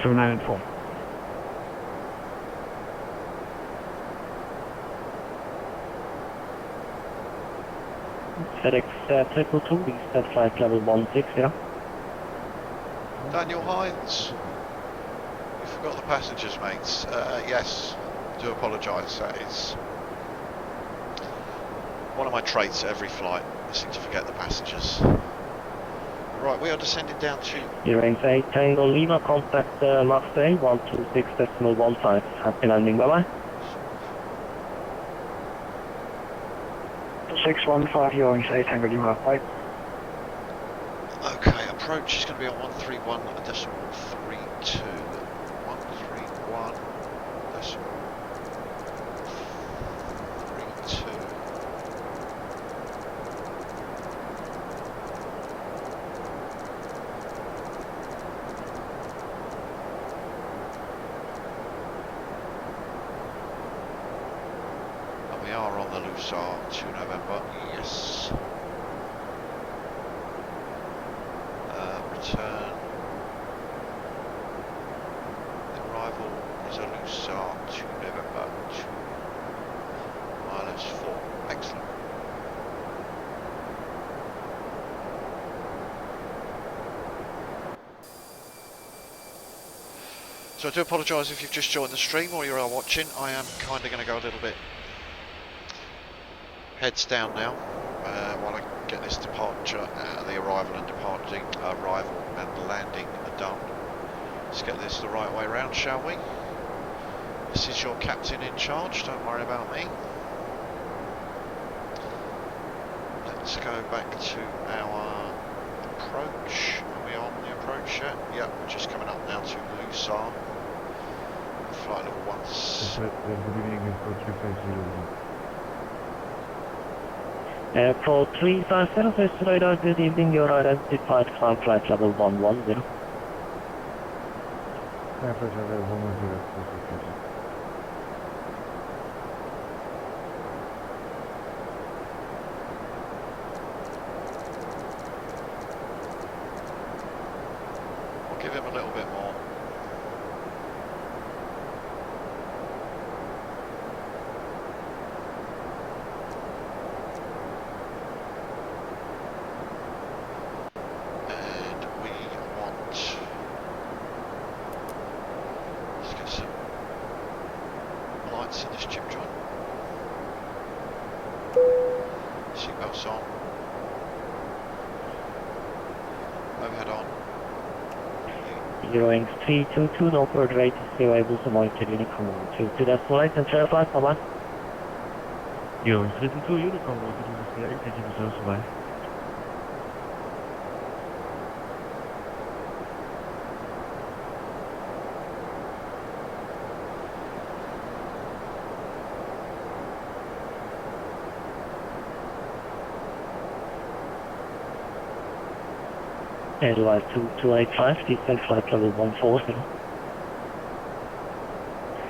7984. FedEx 222, descend flight level 160. Daniel Hines, you forgot the passengers, mates. Yes, do apologise. That is one of my traits at every flight. I seem to forget the passengers. Right, we are descending down to... Range 8 Tango Lima, contact Marseille 126.15. Happy landing, bye bye. 615, Range 8 Tango Lima, bye. Okay, approach is going to be on 131.32. 131.32. And we are on the Lusar 2 November, yes. Return. The arrival is a Lusar 2 November 2 miles 4. Excellent. So I do apologise if you've just joined the stream or you are watching. I am kind of going to go a little bit heads down now while I get this departure, the arrival and departing, arrival and landing done. Let's get this the right way round, shall we? This is your captain in charge, don't worry about me. Let's go back to our approach. Are we on the approach yet? Yep, we're just coming up now to Lusar. Flight level 1. Airport 350, first radar, good evening, you're identified from flight level 110. Flight level 110. We'll give him a little bit more. Seatbelts on. Overhead on. Eurowings 322, no further rate is still able to monitor Unicom 122 to decimal right and share flight, bye-bye. Eurowings 322, Unicom 122, decimal right, bye. Airline 2285, descend flight level 140.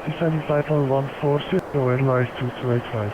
Descending flight level 140, airline 2285.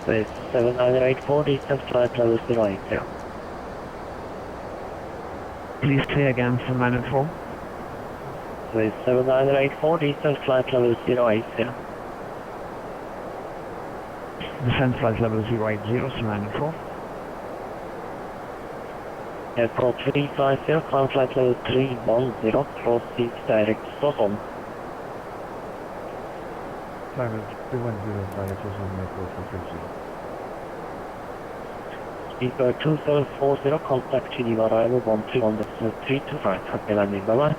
With 79840, test flight level 080. Please say again for 904. With 79840, test flight level 080. Descent flight level 080, so 904. Airport 350, climb flight level 310, proceed direct Stockholm. Climb 310, direct Stockholm, airport 350. Speaker 2740, contact Geneva arrival 121, 325, happy landing, bye bye.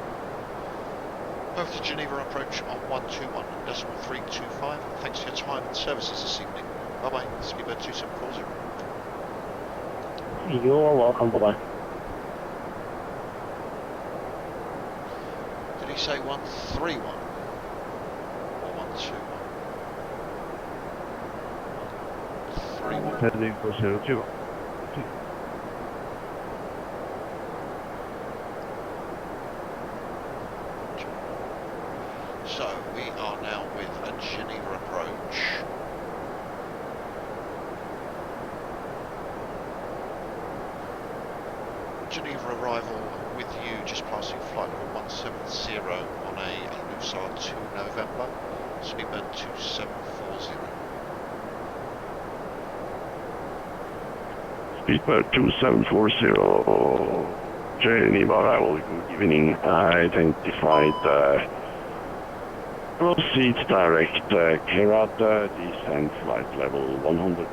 Both to Geneva approach on 121.325. Thanks for your time and services this evening. Bye bye, Speedbird 2740. You are welcome, bye bye. Did he say 131 or 121? 31. Heading for 02. So we are now with a Geneva approach. Geneva arrival with you just passing flight level 170 on a Lusar 2 November, Speedbird 2740. Speedbird 2740, Geneva arrival, good evening, identified, proceed direct, Kerata, descent flight level 100.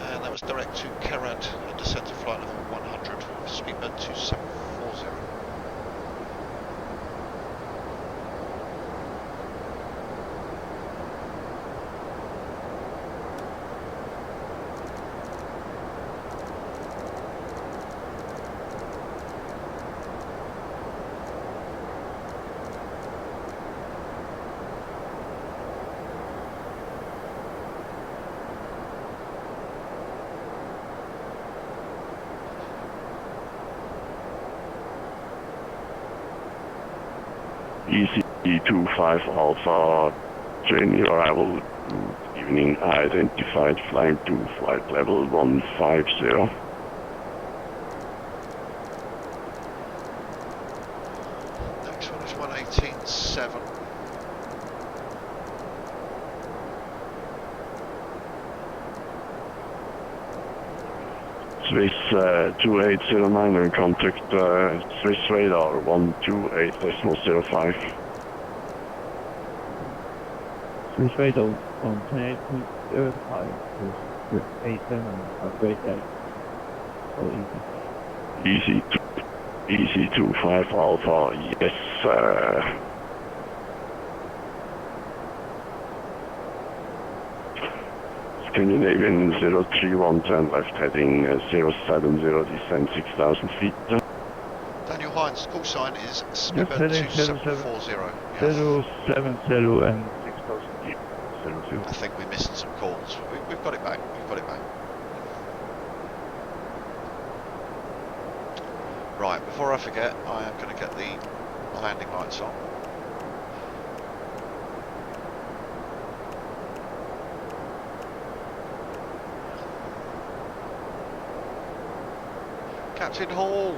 And that was direct to Kerad, descent to flight level 100, Speedbird 2740. EC25 Alpha, Geneva arrival, good evening, identified flying to flight level 150. Next one is 118.7. Swiss 2809 and contact Swiss radar 128.05. Swiss radar 128.05 with 87, a great day. So easy. EC25 Alpha, yes. Scandinavian 03110 left heading 070, descent 6,000 feet. Daniel Hines, call sign is Speedbird 2740. Yeah. 070 and 6,000 feet. 02. I think we're missing some calls. We've got it back. We've got it back. Right, before I forget, I am going to get the landing lights on. Captain Hall.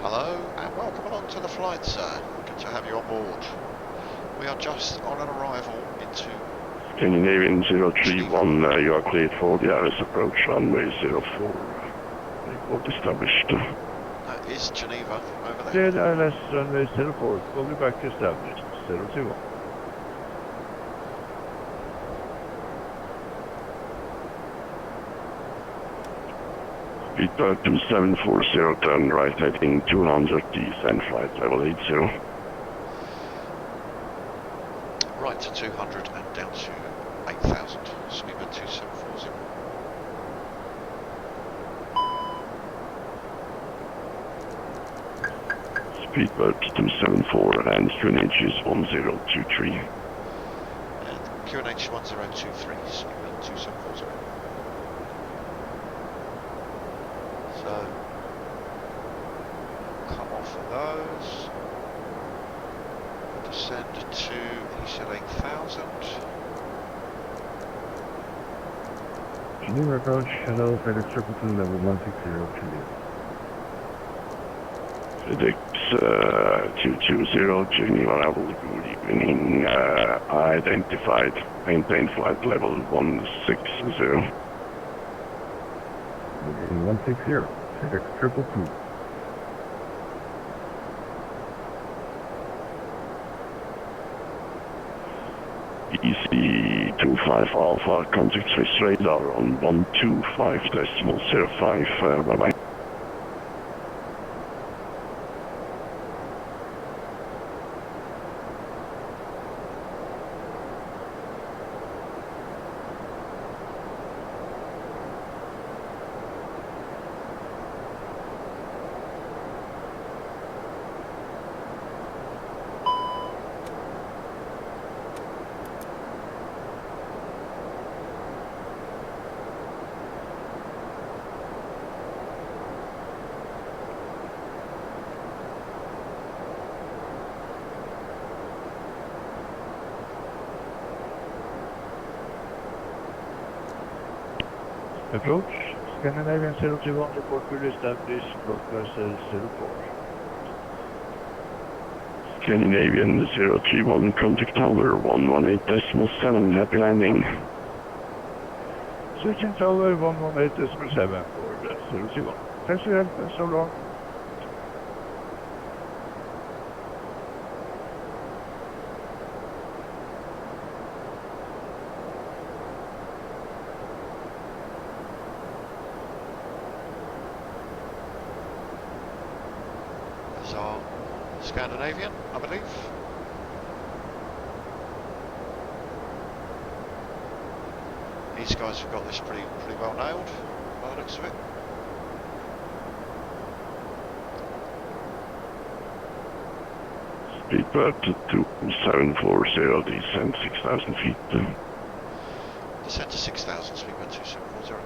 Hello and welcome along to the flight, sir. Good to have you on board. We are just on an arrival into Scandinavian 031, you are cleared for the ILS approach runway 04. Report established. That is Geneva over there. Cleared ILS runway 04, fully back established, 02. Speedbird 2740, turn right heading 200, descent flight level 80. Right to 200 and down to 8,000. Speedbird 2740. Speedbird 274 and QNH is 1023. And QNH 1023, Speedbird 2740. So, come off of those. Descend to ECL 8000. Geneva approach, hello, FedEx 222, level 160, FedEx 220, Geneva level, good evening. Identified, maintain flight level 160. 160, FedEx 222. EC25 Alpha, contact Swiss radar on 125.05, bye-bye. Approach, Scandinavian 021, report will establish, block vessel 04. Scandinavian 031, contact tower 118.7, happy landing. Switching tower 118.7 for the 021. Thanks for your help and so long. Scandinavian, I believe. These guys have got this pretty well nailed, by the looks of it. Speedbird 2740, descend 6,000 feet. Descend to 6,000, speedbird 2740.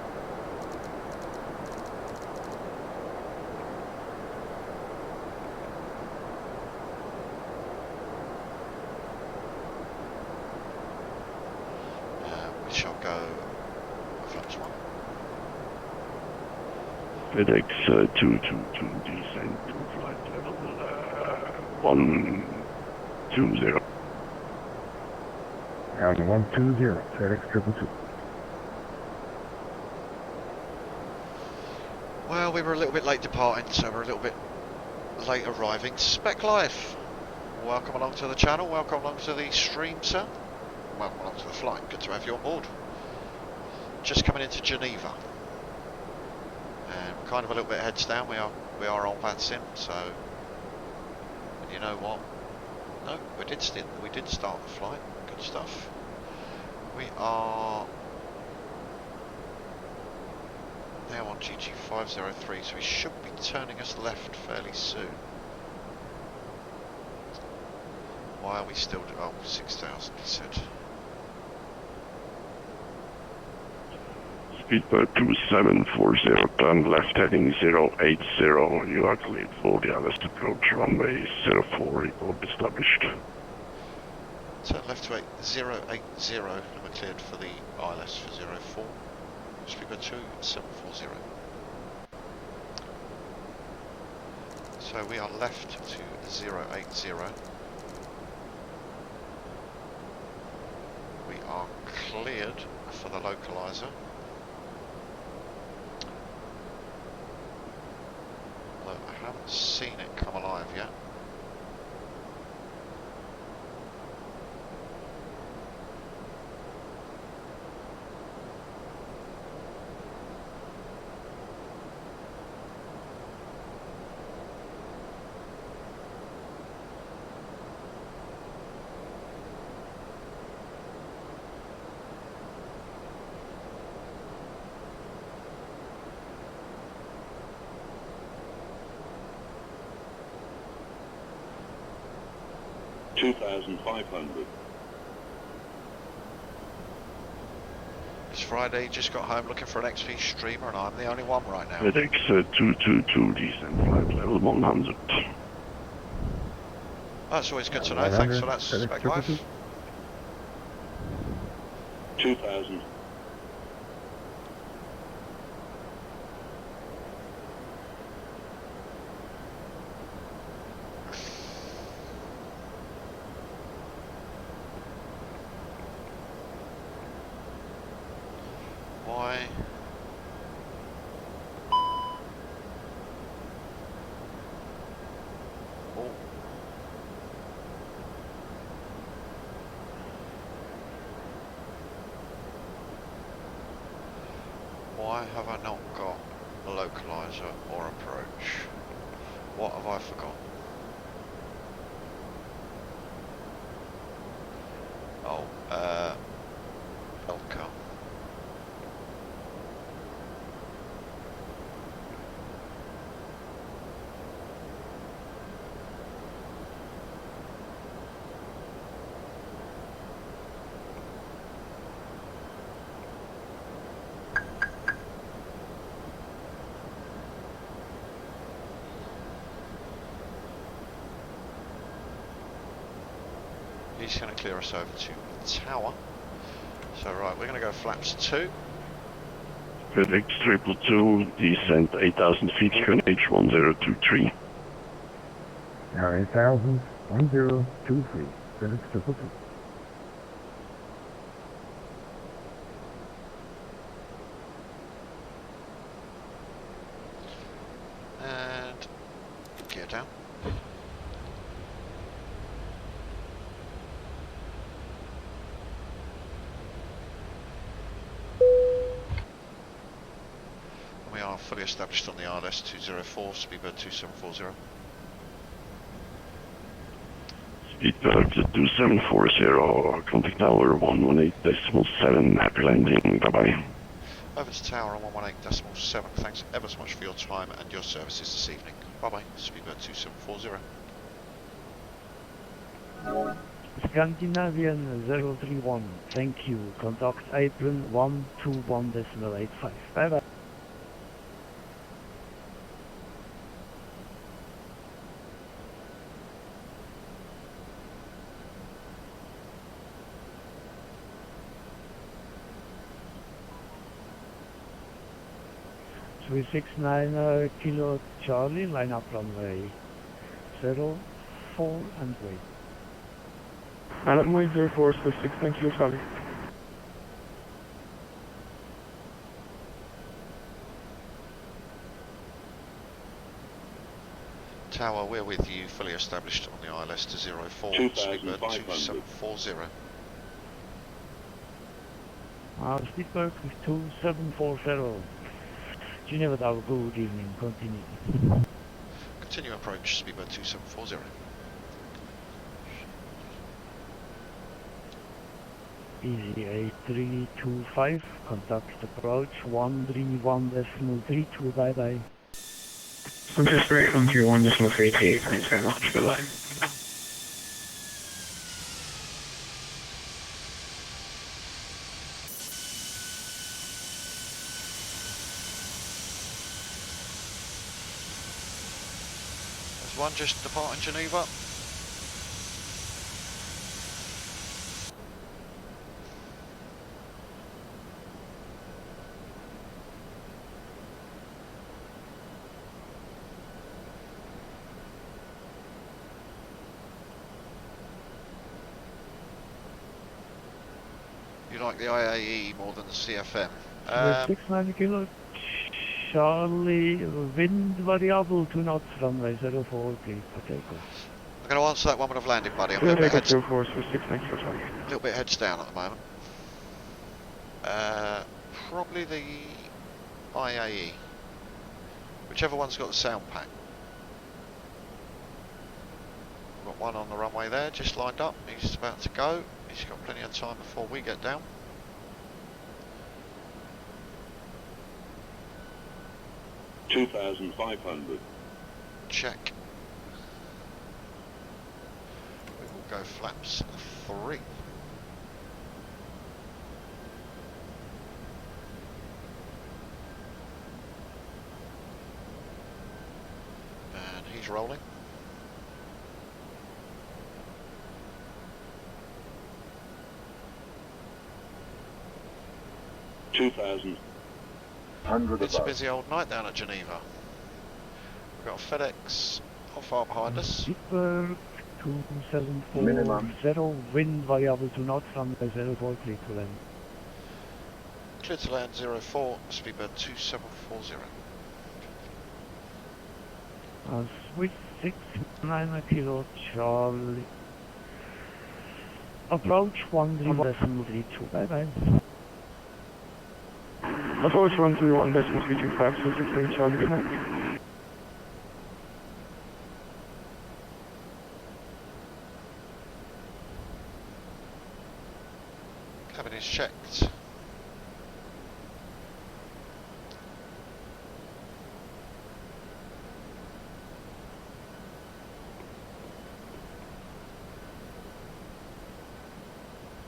FedEx 222, descend to flight level 120. And 120, FedEx 222. Well, we were a little bit late departing, so we're a little bit late arriving. Spec Life, welcome along to the channel, welcome along to the stream, sir. Welcome along to the flight, good to have you on board. Just coming into Geneva. And we're kind of a little bit heads down, we are on VATSIM, so, and you know what, no, we did start the flight, good stuff. We are now on GG503, so we should be turning us left fairly soon. Why are we still, oh, 6,000 he said. Speedbird 2740, turn left heading 080, you are cleared for the ILS approach runway 04, report established. Turn left to 080, and we're cleared for the ILS for 04. Speedbird 2740. So we are left to 080. We are cleared for the localizer. Look, I haven't seen it come alive yet. It's Friday, just got home looking for an XP streamer and I'm the only one right now. FedEx 222, descend flight level 100. That's always good to know. Thanks for that, Spec Life. 2000. Why? Oh. Why have I not got a localizer or approach? What have I forgotten? Oh, Elka. He's going to clear us over to the tower. So right, we're going to go flaps 2. FedEx 222, descent 8,000 feet, QNH 1023. 8,000, 1023, FedEx 222. And gear down. We are fully established on the ILS 204, speedbird 2740. Speedbird 2740, contact tower 118.7, happy landing, bye bye. Over to tower on 118.7. Thanks ever so much for your time and your services this evening. Bye bye, speedbird 2740. Scandinavian 031, thank you. Contact apron 121.85. Bye bye. We 69 Kilo Charlie, line up runway 04 and wait. Runway 04, specific, thank you, Charlie. Tower, we're with you, fully established on the ILS to 04, speedbird 2740. Speedbird 2740. Geneva Tower, good evening, continue. Continue approach, speedbird 2740. Easy 8325, contact approach 131.32, bye bye. Sunset Spirit 131.38, thanks very much, good line. There's one just departing Geneva. You like the IAE more than the CFM? 69 Kilo Charlie, wind variable 2 knots, runway 04, please, for takeoff. I'm going to answer that one when I've landed, buddy. I'm a little bit heads, 04, specific, thank you, Charlie. little bit heads down at the moment. Probably the IAE. Whichever one's got the sound pack. We've got one on the runway there, just lined up. He's about to go. He's got plenty of time before we get down. $2,500. Check. We will go flaps 3. And he's rolling. 2,000. It's a busy old night down at Geneva. We've got FedEx not far behind us. Pittsburgh 274, wind variable to north from 04, clear to land. Clear to land 04, speedbird 2740. Switch 69 kilo Charlie. Approach 131.32, bye bye. Approach 131.325, so 16 Charlie connect. Cabin is checked.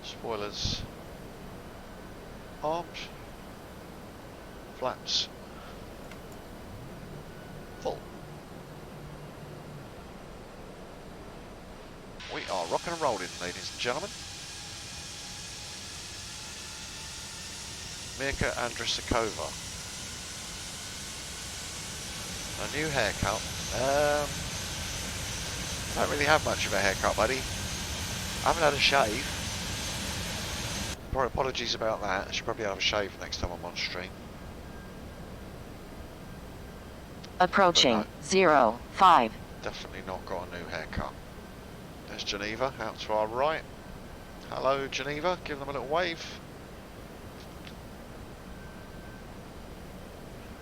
Spoilers armed, flaps full. We are rocking and rolling, ladies and gentlemen. Mirka Andrisakova. A new haircut. I don't really have much of a haircut, buddy. I haven't had a shave. Apologies about that. I should probably have a shave next time I'm on stream. Approaching 05. Definitely not got a new haircut. There's Geneva out to our right. Hello, Geneva. Give them a little wave.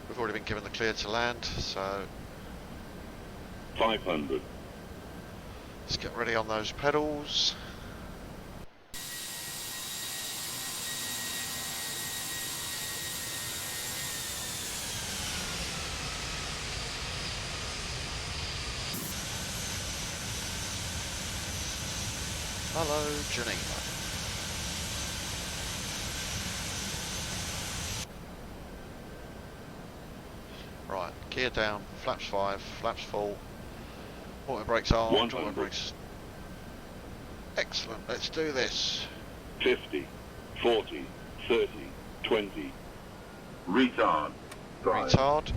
We've already been given the clear to land, so 500. let's get ready on those pedals. Hello, Geneva. Right, gear down, flaps 5, flaps full, auto brakes on, auto brakes. Excellent, let's do this. 50, 40, 30, 20. Retard. Retard.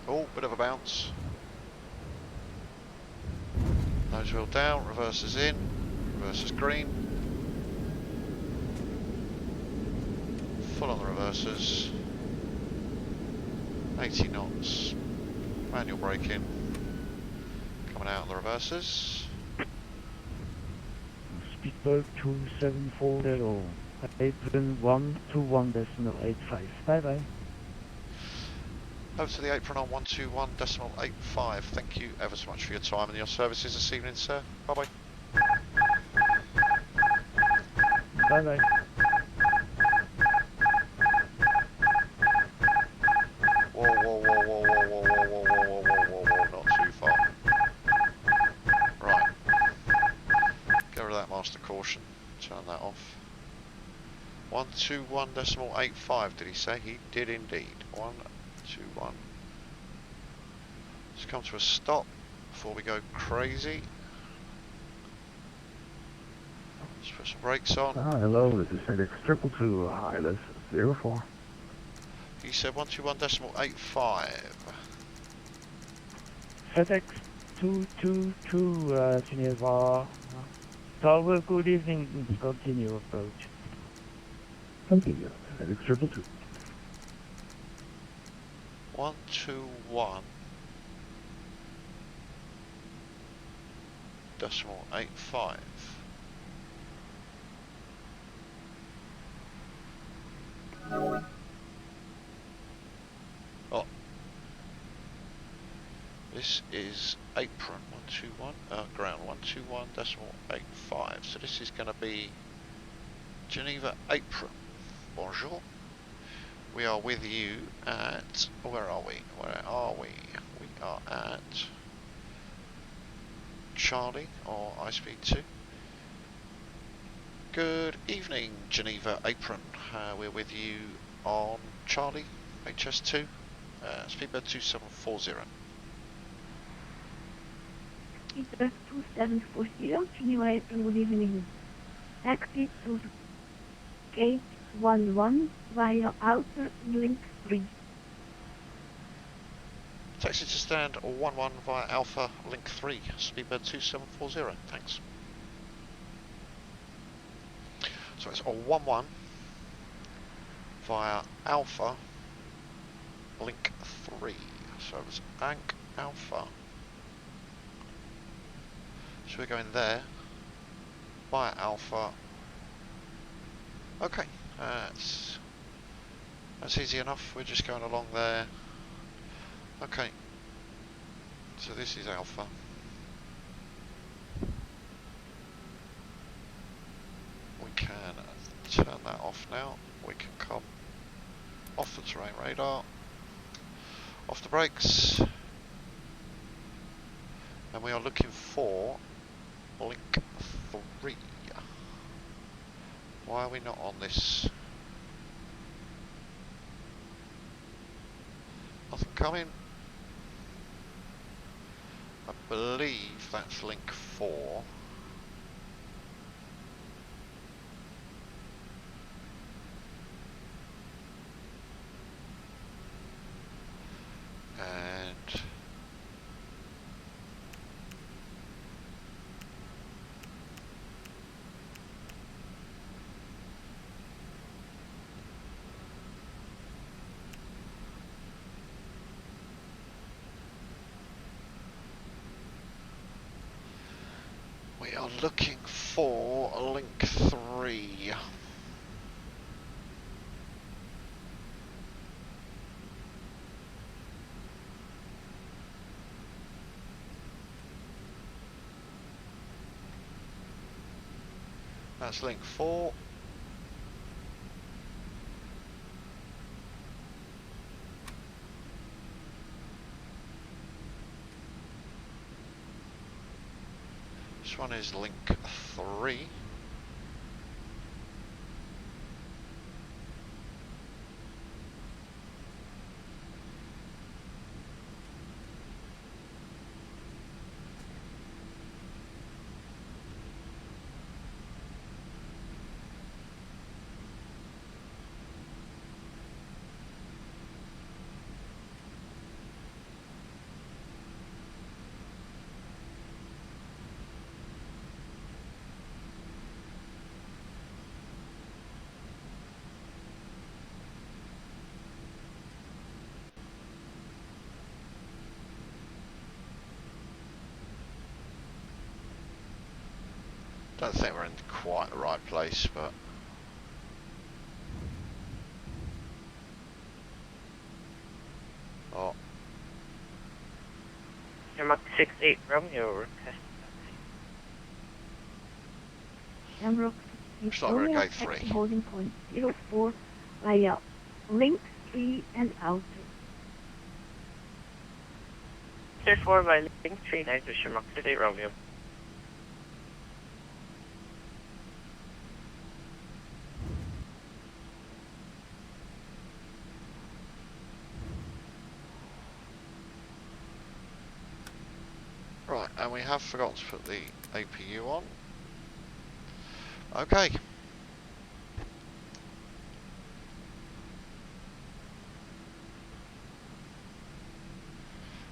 Oh, bit of a bounce. Nose wheel down, reverses in, reverses green. Full on the reversers. 80 knots. Manual braking. Coming out on the reversers. Speedbird 2740, apron 121.85, bye bye. Over to the apron on 121.85. Thank you ever so much for your time and your services this evening, sir. Bye bye. Bye bye. Whoa, whoa, whoa, whoa, whoa, whoa, whoa, whoa, whoa, whoa, whoa, whoa, not too far. Right. Get rid of that master caution. Turn that off. 121.85, did he say? He did indeed. 121. Let's come to a stop before we go crazy. Let's put some brakes on. Hello, this is FedEx 222, Hilus 04. He said 121.85. FedEx 222, Geneva. Tower, good evening, continue approach. Continue, FedEx 222. 121.85. Oh, this is apron 121, ground 121.85. So this is going to be Geneva apron. Bonjour. We are with you at, where are we? Where are we? We are at Charlie, or iSpeed 2. Good evening, Geneva apron. We're with you on Charlie, HS2, speedbird 2740. Speedbird 2740, Geneva apron, good evening. Taxi to gate 11 via outer link 3. Taxi to stand 11 via Alpha Link 3, speedbird 2740, thanks. So it's 11 via Alpha Link 3, so it's Ank Alpha. So we're going there, via Alpha. Okay, that's easy enough, we're just going along there. Okay, so this is Alpha. We can turn that off now. We can come off the terrain radar, off the brakes, and we are looking for Link 3. Why are we not on this? Nothing coming. I believe that's Link 4. And we are looking for Link 3. That's Link 4. This one is Link 3. Don't think we're in quite the right place, but oh, Mach 68 Romeo request. Shamrock looks like we're at gate 3. holding point 04 via link 3 and outer. Clear 4 by link 3 now to Shamrock 68 Romeo. Right, and we have forgotten to put the APU on. Okay.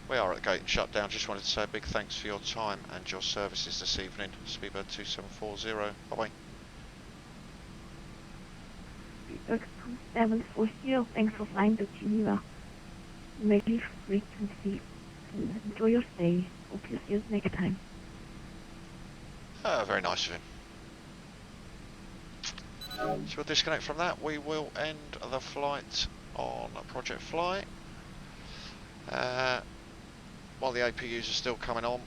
We are at the gate and shut down. Just wanted to say a big thanks for your time and your services this evening. Speedbird 2740. Bye bye. Speedbird 2740, thanks for flying to Geneva. Regular frequency. Enjoy your stay. Hope you see us next time. Very nice of him. So we'll disconnect from that. We will end the flight on Project Fly. While the APUs are still coming on,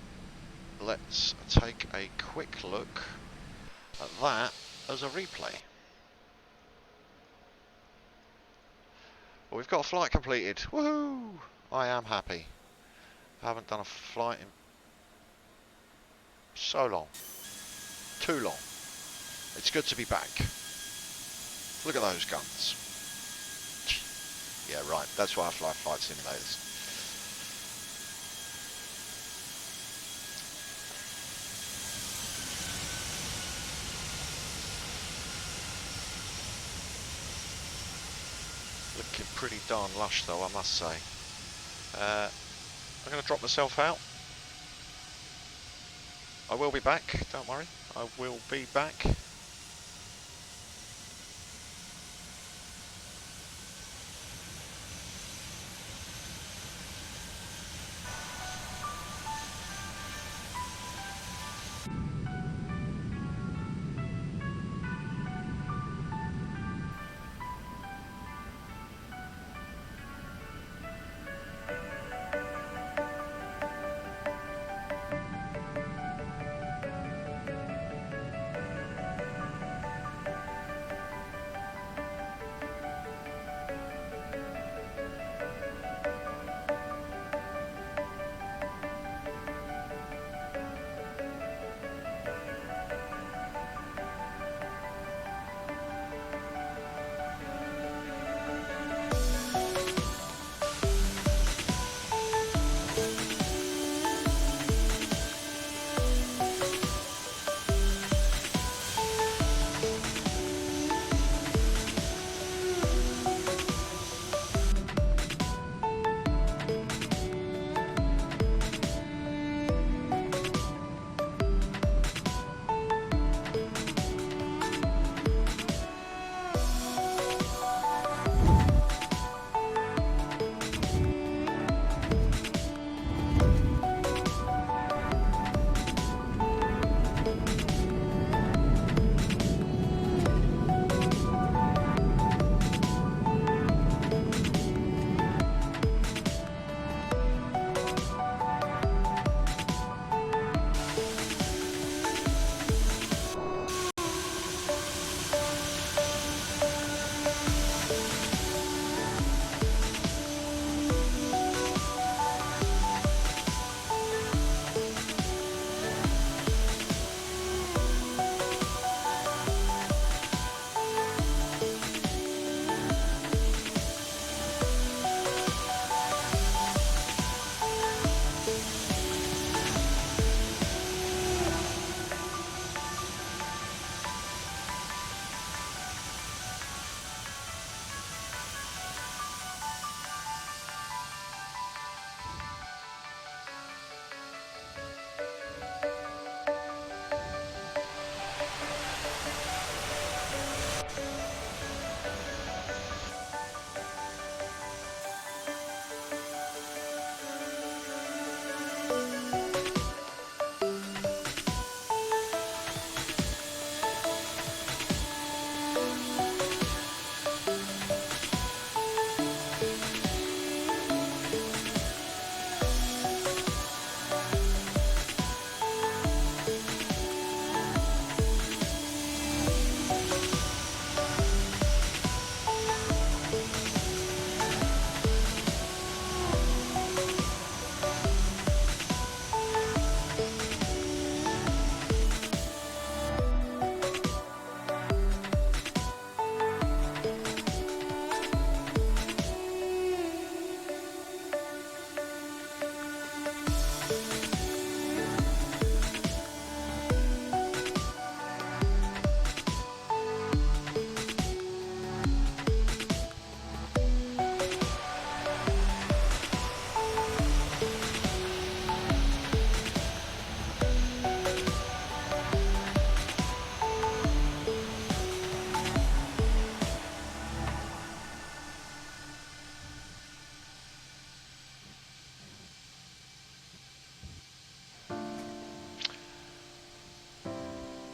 let's take a quick look at that as a replay. Well, we've got a flight completed. Woohoo! I am happy. I haven't done a flight in so long. Too long. It's good to be back. Look at those guns. Yeah, right. That's why I fly flight simulators. looking pretty darn lush though, I must say. I'm going to drop myself out. I will be back, don't worry. I will be back.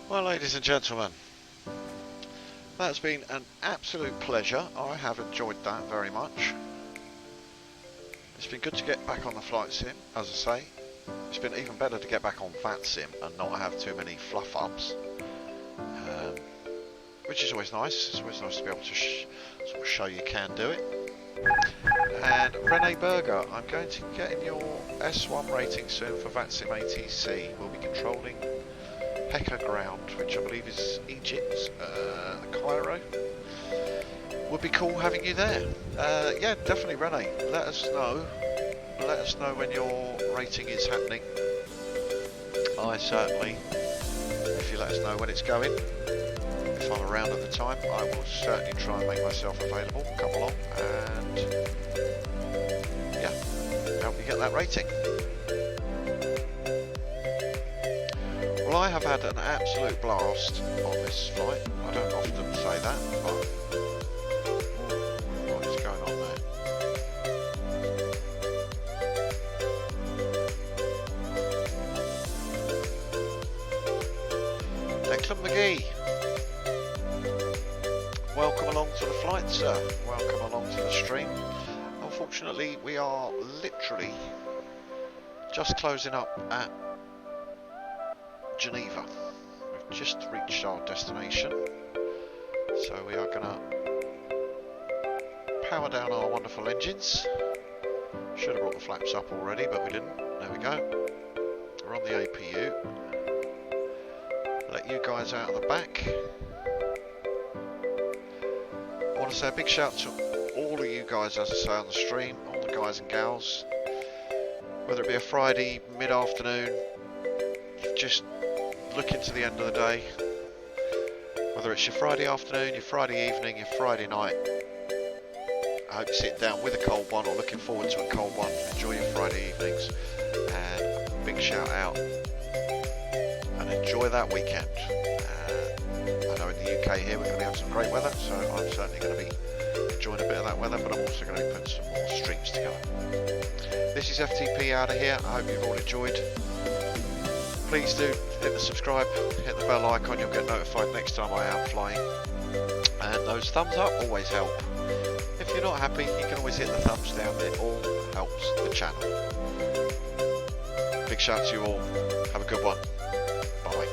Well, ladies and gentlemen, that's been an absolute pleasure. I have enjoyed that very much. It's been good to get back on the flight sim, as I say. It's been even better to get back on VATSIM and not have too many fluff ups, which is always nice. It's always nice to be able to sort of show you can do it. And Rene Berger, I'm going to get in your S1 rating soon for VATSIM ATC. We'll be controlling Heka ground, which I believe is Egypt, Cairo. Would be cool having you there. Yeah, definitely, Rene. Let us know. Let us know when your rating is happening. I certainly, if you let us know when it's going, if I'm around at the time, I will certainly try and make myself available, come along and yeah, help you get that rating. Well, I have had an absolute blast on this flight. I don't often say that, but what is going on there? Declan McGee, welcome along to the flight, sir. Welcome along to the stream. Unfortunately, we are literally just closing up at Geneva. We've just reached our destination, so we are going to power down our wonderful engines. Should have brought the flaps up already, but we didn't. There we go. We're on the APU. Let you guys out of the back. I want to say a big shout to all of you guys, as I say on the stream, all the guys and gals, whether it be a Friday mid-afternoon, just looking to the end of the day, whether it's your Friday afternoon, your Friday evening, your Friday night. I hope you're sitting down with a cold one or looking forward to a cold one. Enjoy your Friday evenings, and a big shout out and enjoy that weekend. I know in the UK here we're going to be having some great weather, so I'm certainly going to be enjoying a bit of that weather, but I'm also going to be putting some more streams together. This is FTP out of here. I hope you've all enjoyed. Please do hit the subscribe, hit the bell icon, you'll get notified next time I am flying. And those thumbs up always help. If you're not happy, you can always hit the thumbs down, it all helps the channel. Big shout to you all, have a good one, bye.